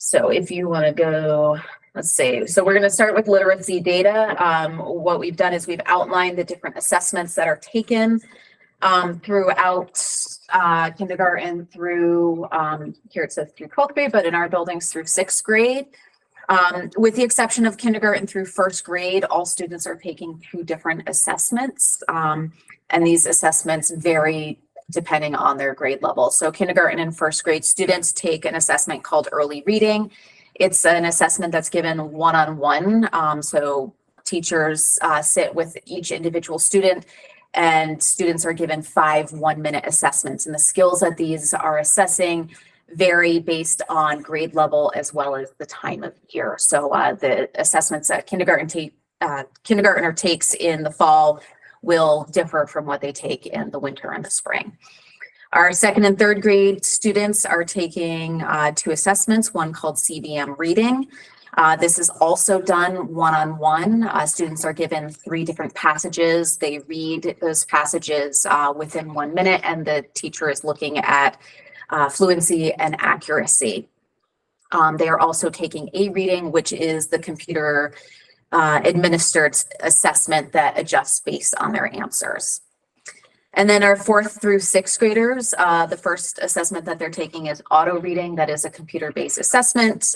So if you want to go, let's see. So we're going to start with literacy data. What we've done is we've outlined the different assessments that are taken throughout kindergarten through, here it says through 12th grade, but in our buildings through 6th grade. With the exception of kindergarten through 1st grade, all students are taking 2 different assessments. And these assessments vary depending on their grade level. So kindergarten and 1st grade students take an assessment called early reading. It's an assessment that's given one-on-one. So teachers sit with each individual student and students are given 5 1-minute assessments. And the skills that these are assessing vary based on grade level as well as the time of year. So the assessments that kindergartner takes in the fall will differ from what they take in the winter and the spring. Our 2nd and 3rd grade students are taking 2 assessments, one called CBM reading. This is also done one-on-one. Students are given 3 different passages. They read those passages within 1 minute, and the teacher is looking at fluency and accuracy. They are also taking a reading, which is the computer administered assessment that adjusts based on their answers. And then our 4th through 6th graders, the first assessment that they're taking is auto reading. That is a computer-based assessment,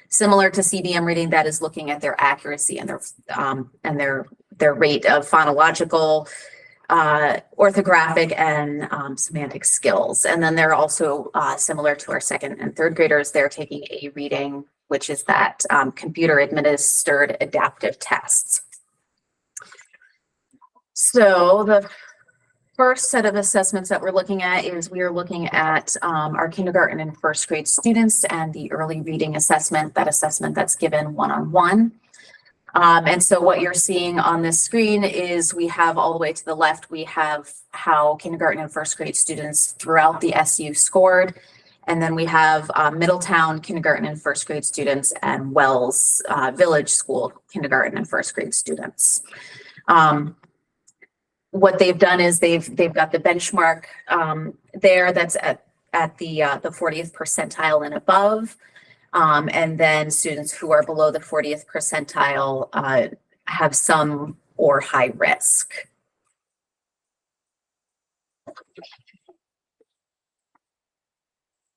similar to CBM reading, that is looking at their accuracy and their rate of phonological, orthographic, and semantic skills. And then they're also similar to our 2nd and 3rd graders. They're taking a reading, which is that computer administered adaptive tests. So the first set of assessments that we're looking at is we are looking at our kindergarten and 1st grade students and the early reading assessment, that assessment that's given one-on-one. And so what you're seeing on this screen is we have all the way to the left, we have how kindergarten and 1st grade students throughout the SU scored. And then we have Middletown kindergarten and 1st grade students and Wells Village School kindergarten and 1st grade students. What they've done is they've got the benchmark there that's at the 40th percentile and above. And then students who are below the 40th percentile have some or high risk.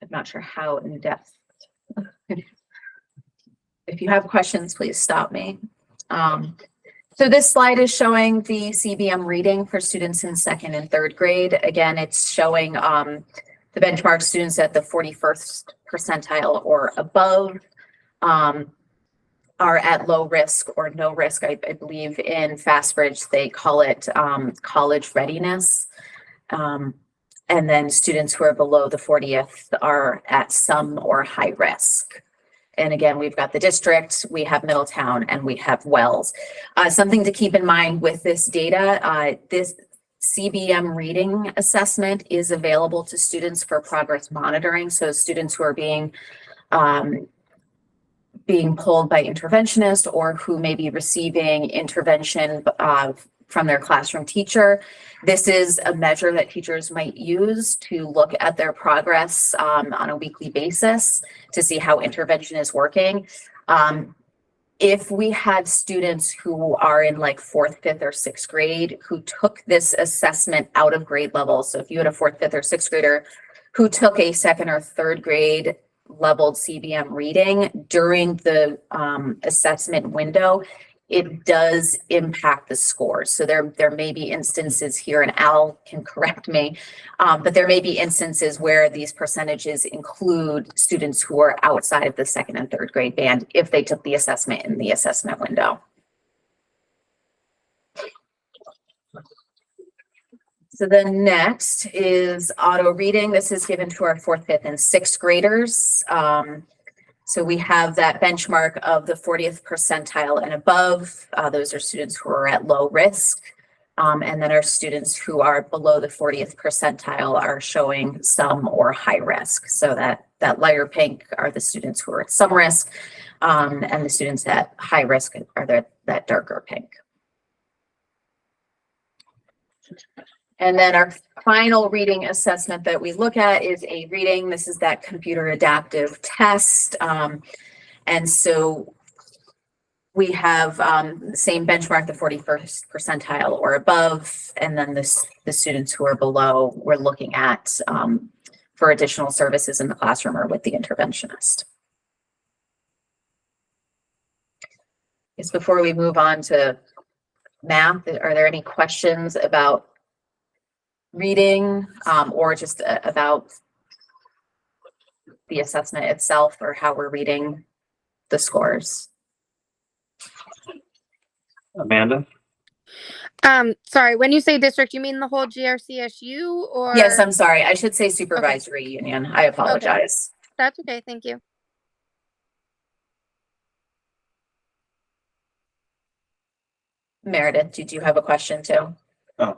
I'm not sure how in depth. If you have questions, please stop me. So this slide is showing the CBM reading for students in 2nd and 3rd grade. Again, it's showing the benchmark students at the 41st percentile or above are at low risk or no risk. I believe in FastBridge, they call it college readiness. And then students who are below the 40th are at some or high risk. And again, we've got the district, we have Middletown, and we have Wells. Something to keep in mind with this data, this CBM reading assessment is available to students for progress monitoring. So students who are being pulled by interventionists or who may be receiving intervention from their classroom teacher. This is a measure that teachers might use to look at their progress on a weekly basis to see how intervention is working. If we had students who are in like 4th, 5th, or 6th grade who took this assessment out of grade level, so if you had a 4th, 5th, or 6th grader who took a 2nd or 3rd grade leveled CBM reading during the assessment window, it does impact the scores. So there may be instances here, and Al can correct me, but there may be instances where these percentages include students who are outside of the 2nd and 3rd grade band if they took the assessment in the assessment window. So then next is auto reading. This is given to our 4th, 5th, and 6th graders. So we have that benchmark of the 40th percentile and above. Those are students who are at low risk. And then our students who are below the 40th percentile are showing some or high risk. So that lighter pink are the students who are at some risk, and the students at high risk are that darker pink. And then our final reading assessment that we look at is a reading. This is that computer adaptive test. And so we have the same benchmark, the 41st percentile or above, and then the students who are below, we're looking at for additional services in the classroom or with the interventionist. Yes, before we move on to math, are there any questions about reading or just about the assessment itself or how we're reading the scores? Amanda? Sorry, when you say district, you mean the whole GRCSU or? Yes, I'm sorry. I should say supervisory union. I apologize. Okay. That's okay. Thank you. Meredith, did you have a question too? Oh,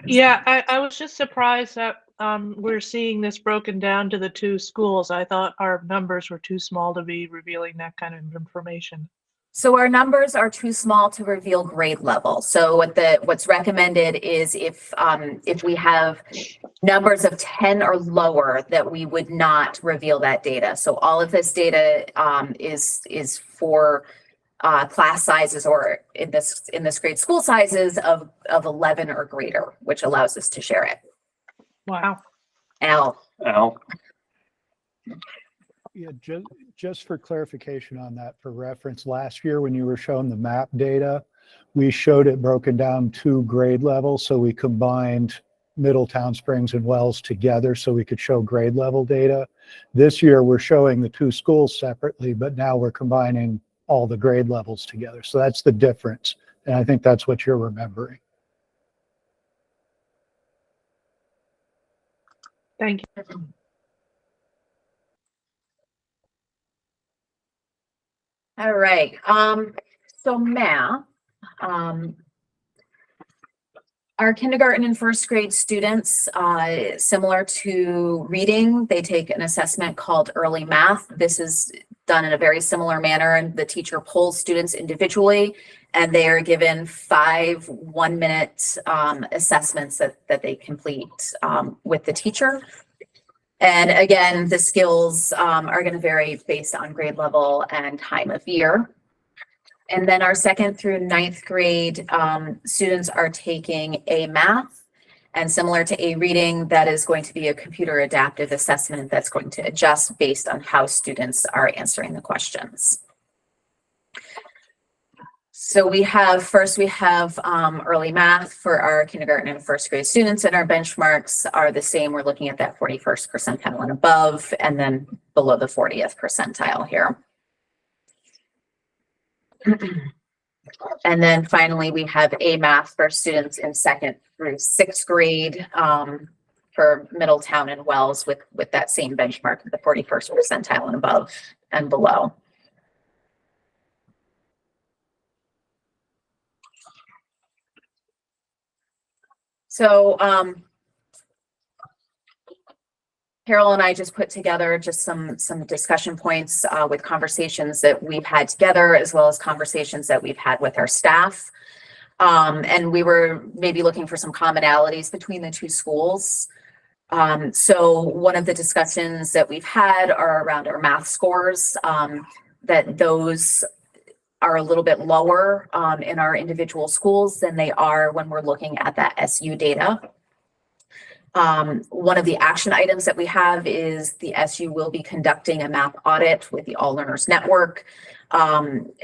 Yeah, I was just surprised that we're seeing this broken down to the 2 schools. I thought our numbers were too small to be revealing that kind of information. So our numbers are too small to reveal grade level. So what's recommended is if we have numbers of 10 or lower, that we would not reveal that data. So all of this data is for class sizes, or in this grade school sizes of 11 or greater, which allows us to share it. Wow. Al. Yeah, just for clarification on that, for reference, last year when you were showing the map data, we showed it broken down to grade level. So we combined Middletown, Springs, and Wells together so we could show grade level data. This year we're showing the 2 schools separately, but now we're combining all the grade levels together. So that's the difference. And I think that's what you're remembering. Thank you. All right. So math, our kindergarten and 1st grade students, similar to reading, they take an assessment called early math. This is done in a very similar manner, and the teacher polls students individually, and they are given 5 1-minute assessments that they complete with the teacher. And again, the skills are going to vary based on grade level and time of year. And then our 2nd through 9th grade students are taking a math, and similar to a reading, that is going to be a computer adaptive assessment that's going to adjust based on how students are answering the questions. So we have early math for our kindergarten and 1st grade students, and our benchmarks are the same. We're looking at that 41st percentile and above, and then below the 40th percentile here. And then finally, we have a math for students in 2nd through 6th grade for Middletown and Wells with that same benchmark of the 41st percentile and above and below. So Carol and I just put together just some discussion points with conversations that we've had together, as well as conversations that we've had with our staff. And we were maybe looking for some commonalities between the two schools. So one of the discussions that we've had are around our math scores, that those are a little bit lower in our individual schools than they are when we're looking at that SU data. One of the action items that we have is the SU will be conducting a math audit with the All Learners Network.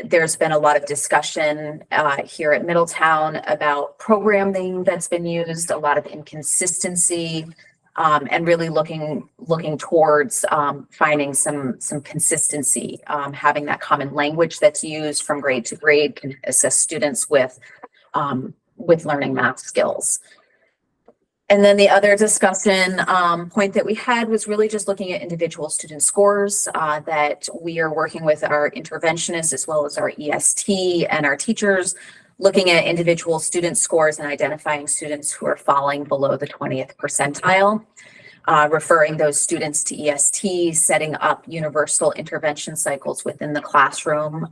There's been a lot of discussion here at Middletown about programming that's been used, a lot of inconsistency, and really looking towards finding some consistency. Having that common language that's used from grade to grade can assist students with learning math skills. And then the other discussion point that we had was really just looking at individual student scores, that we are working with our interventionists as well as our EST and our teachers, looking at individual student scores and identifying students who are falling below the 20th percentile, referring those students to EST, setting up universal intervention cycles within the classroom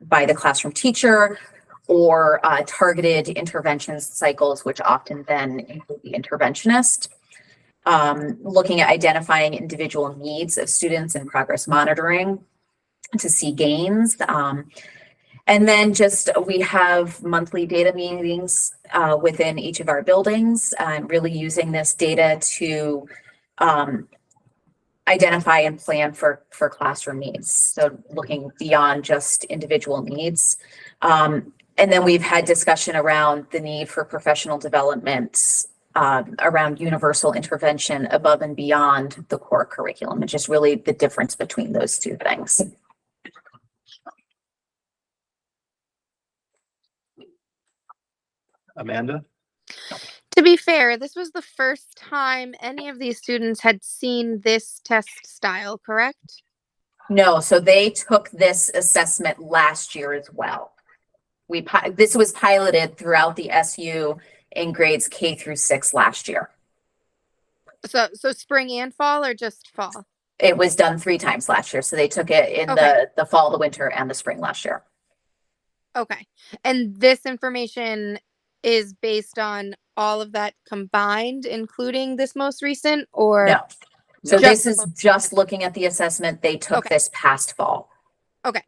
by the classroom teacher, or targeted intervention cycles, which often then include the interventionist. Looking at identifying individual needs of students and progress monitoring to see gains. And then we have monthly data meetings within each of our buildings, really using this data to identify and plan for classroom needs. So looking beyond just individual needs. And then we've had discussion around the need for professional development around universal intervention above and beyond the core curriculum, and just really the difference between those two things. Amanda? To be fair, this was the first time any of these students had seen this test style, correct? No, so they took this assessment last year as well. This was piloted throughout the SU in grades K through 6 last year. So spring and fall, or just fall? It was done 3 times last year. So they took it in the fall, the winter, and the spring last year. Okay. And this information is based on all of that combined, including this most recent, or? No. So Just this is just looking at the assessment they took this past fall. Okay.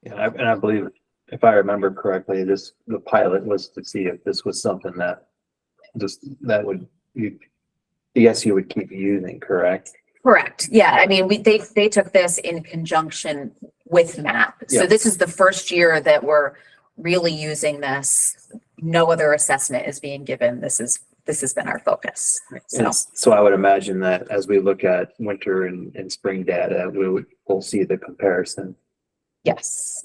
Yeah, and I believe, if I remember correctly, the pilot was to see if this was something that the SU would keep using, correct? Correct. Yeah. I mean, they took this in conjunction with MAP. So Yeah. this is the first year that we're really using this. No other assessment is being given. This has been our focus. So I would imagine that as we look at winter and spring data, we'll see the comparison. Yes.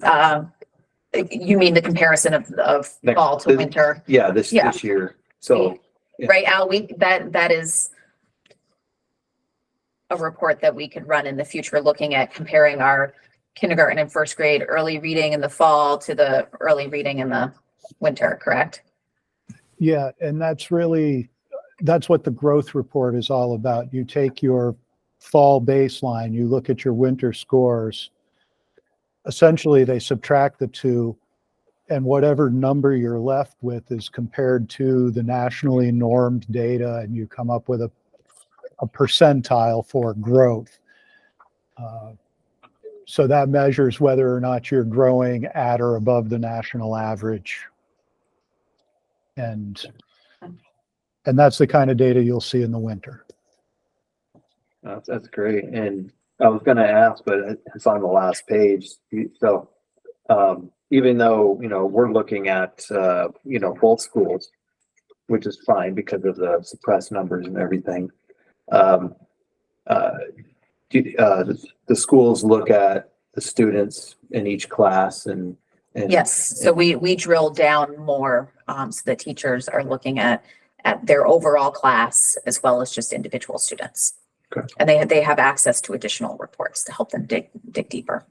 You mean the comparison of fall to winter? Yeah, this year. So yeah. Right, Al, that is a report that we could run in the future, looking at comparing our kindergarten and 1st grade early reading in the fall to the early reading in the winter, correct? Yeah, and that's what the growth report is all about. You take your fall baseline, you look at your winter scores. Essentially, they subtract the two, and whatever number you're left with is compared to the nationally normed data, and you come up with a percentile for growth. So that measures whether or not you're growing at or above the national average. And that's the kind of data you'll see in the winter. That's great. And I was gonna ask, but it's on the last page. So, even though, we're looking at, both schools, which is fine because of the suppressed numbers and everything. The schools look at the students in each class and. Yes, so we drill down more, so the teachers are looking at their overall class as well as just individual students. Okay. And they have access to additional reports to help them dig deeper.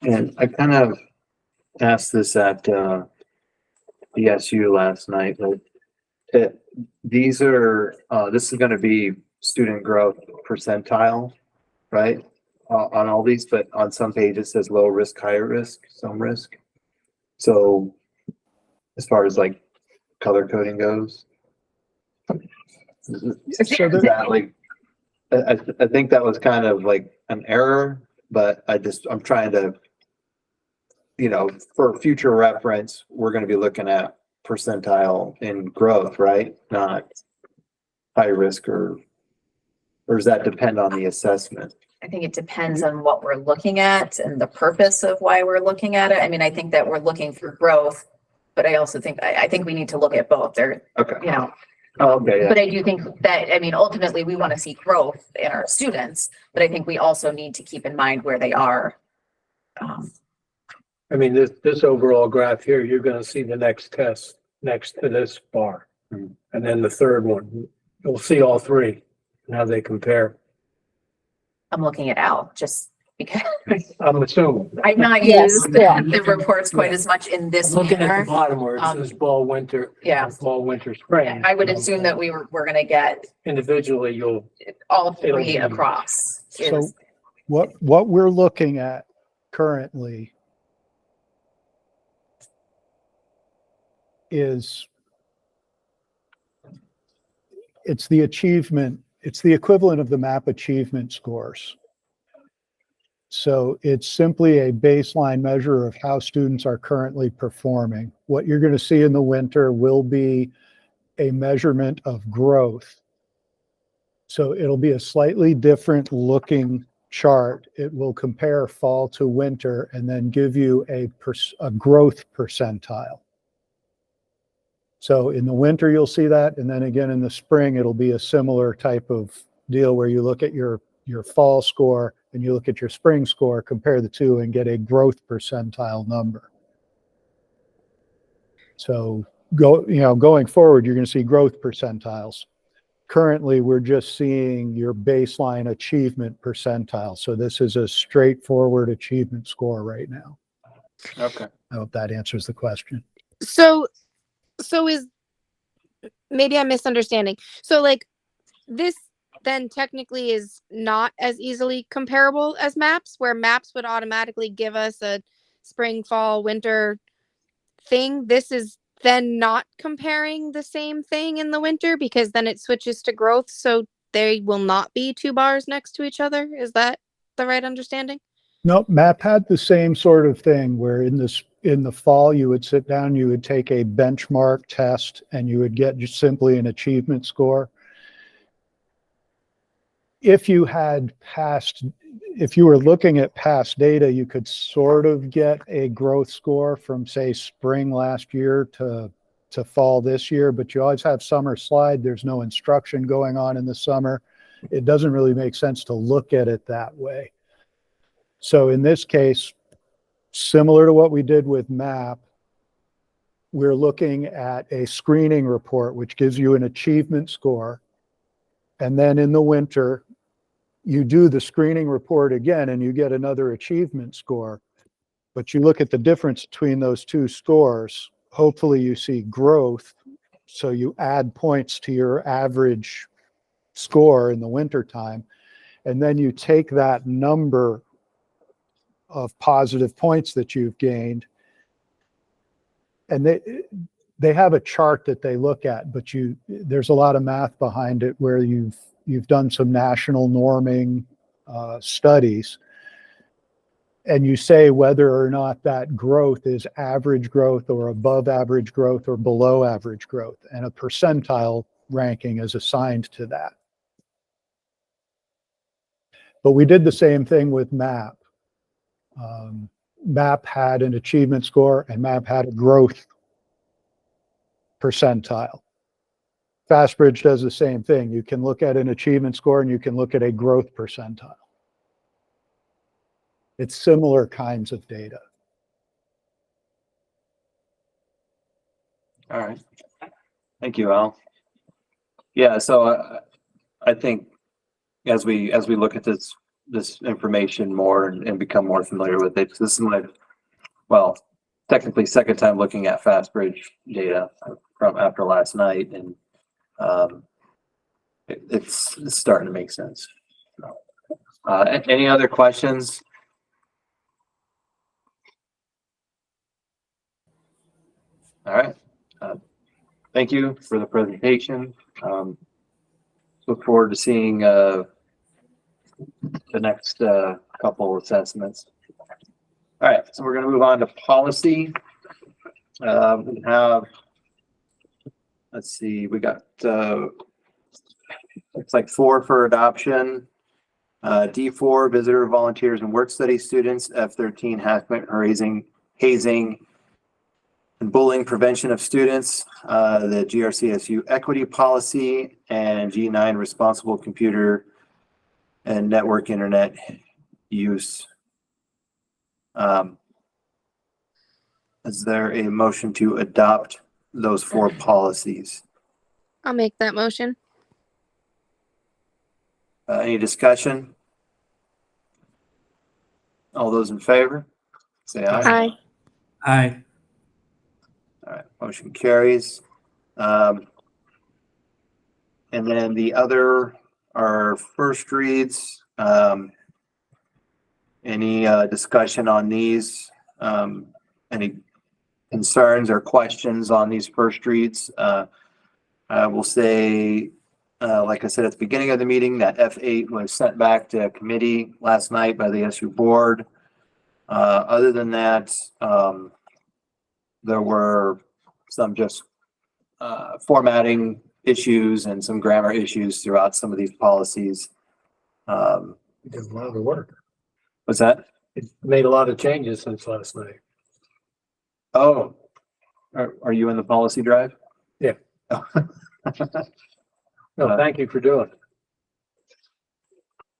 And I kind of asked this at ESU last night, but this is going to be student growth percentile, right? On all these, but on some pages it says low risk, high risk, some risk. So as far as like color coding goes, I think that was kind of like an error, but I'm trying to, for future reference, we're going to be looking at percentile in growth, right? Not high risk or does that depend on the assessment? I think it depends on what we're looking at and the purpose of why we're looking at it. I mean, I think that we're looking for growth, but I also think, I think we need to look at both. They're, Okay. Okay, yeah. but I do think that, ultimately we want to see growth in our students, but I think we also need to keep in mind where they are. This overall graph here, you're gonna see the next test next to this bar. Mhm. And then the third one, you'll see all three and how they compare. I'm looking at Al just because I'm assuming. I've not Yes, used yeah. the reports quite as much in this Looking at the manner. bottom where it says fall, winter. Yeah. Fall, winter, spring. I would assume that we're going to get Individually, you'll. all It'll three be- across. So Is- what we're looking at currently is it's the equivalent of the MAP achievement scores. So it's simply a baseline measure of how students are currently performing. What you're going to see in the winter will be a measurement of growth. So it'll be a slightly different looking chart. It will compare fall to winter and then give you a growth percentile. So in the winter, you'll see that. And then again, in the spring, it'll be a similar type of deal where you look at your fall score and you look at your spring score, compare the two and get a growth percentile number. So going forward, you're going to see growth percentiles. Currently, we're just seeing your baseline achievement percentile. So this is a straightforward achievement score right now. Okay. I hope that answers the question. So is, maybe I'm misunderstanding. So like this then technically is not as easily comparable as maps, where maps would automatically give us a spring, fall, winter thing. This is then not comparing the same thing in the winter because then it switches to growth. So there will not be two bars next to each other. Is that the right understanding? No, MAP had the same sort of thing where in the fall, you would sit down, you would take a benchmark test and you would get just simply an achievement score. If you were looking at past data, you could sort of get a growth score from say spring last year to fall this year, but you always have summer slide. There's no instruction going on in the summer. It doesn't really make sense to look at it that way. So in this case, similar to what we did with MAP, we're looking at a screening report, which gives you an achievement score. And then in the winter, you do the screening report again and you get another achievement score. But you look at the difference between those two scores. Hopefully you see growth. So you add points to your average score in the wintertime. And then you take that number of positive points that you've gained and they have a chart that they look at, but there's a lot of math behind it where you've done some national norming studies, and you say whether or not that growth is average growth or above average growth or below average growth, and a percentile ranking is assigned to that. But we did the same thing with MAP. MAP had an achievement score and MAP had a growth percentile. FastBridge does the same thing. You can look at an achievement score and you can look at a growth percentile. It's similar kinds of data. All right. Thank you, Al. Yeah, so I think as we look at this information more and become more familiar with it, this is my, well, technically second time looking at FastBridge data from after last night, and it's starting to make sense. Any other questions? All right. Thank you for the presentation. Look forward to seeing the next couple assessments. All right, so we're going to move on to policy. We have, let's see, we got it's like 4 for adoption. D4, visitor, volunteers, and work study students. F13, harassment, hazing, and bullying prevention of students. The GRCSU equity policy, and G9, responsible computer and network internet use. Is there a motion to adopt those 4 policies? I'll make that motion. Any discussion? All those in favor, say aye. Aye. Aye. All right, motion carries. And then the other are first reads. Any discussion on these? Any concerns or questions on these first reads? I will say, like I said at the beginning of the meeting, that F8 was sent back to committee last night by the SU board. Other than that, there were some just formatting issues and some grammar issues throughout some of these policies. You did a lot of work. What's that? It made a lot of changes since last night. Oh, are you in the policy drive? Yeah. Oh. No, thank you for doing it.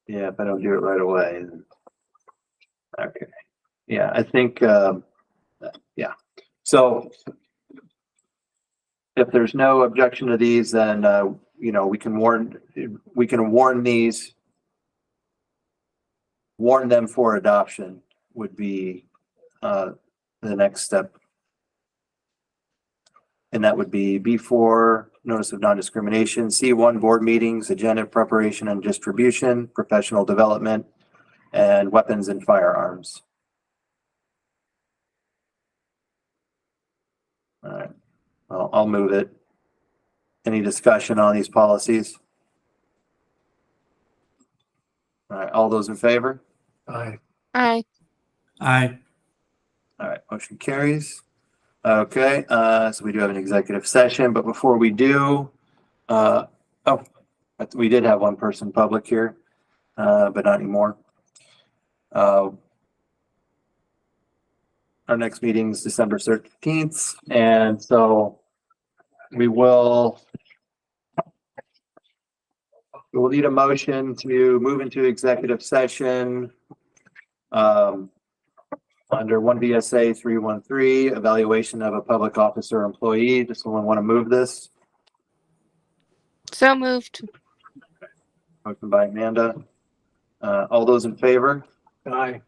Yeah, if I don't do it right away. Okay. Yeah, I think, yeah. So if there's no objection to these, then, you know, we can warn them for adoption would be the next step. And that would be B4, notice of non-discrimination, C1, board meetings, agenda preparation and distribution, professional development, and weapons and firearms. All right, I'll move it. Any discussion on these policies? All right, all those in favor? Aye. Aye. Aye. All right, motion carries. Okay, so we do have an executive session, but before we do, we did have one person public here, but not anymore. Our next meeting is December 13th, and so we will need a motion to move into executive session. Under 1 VSA 313, evaluation of a public officer or employee. Does someone want to move this? So moved. Motion by Amanda. All those in favor? Aye.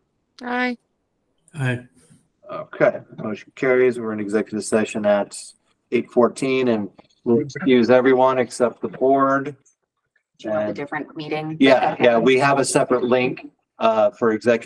Aye. Aye. Okay, motion carries. We're in executive session at 8:14, and we'll excuse everyone except the board. Do you want a different meeting? Yeah, we have a separate link for executive.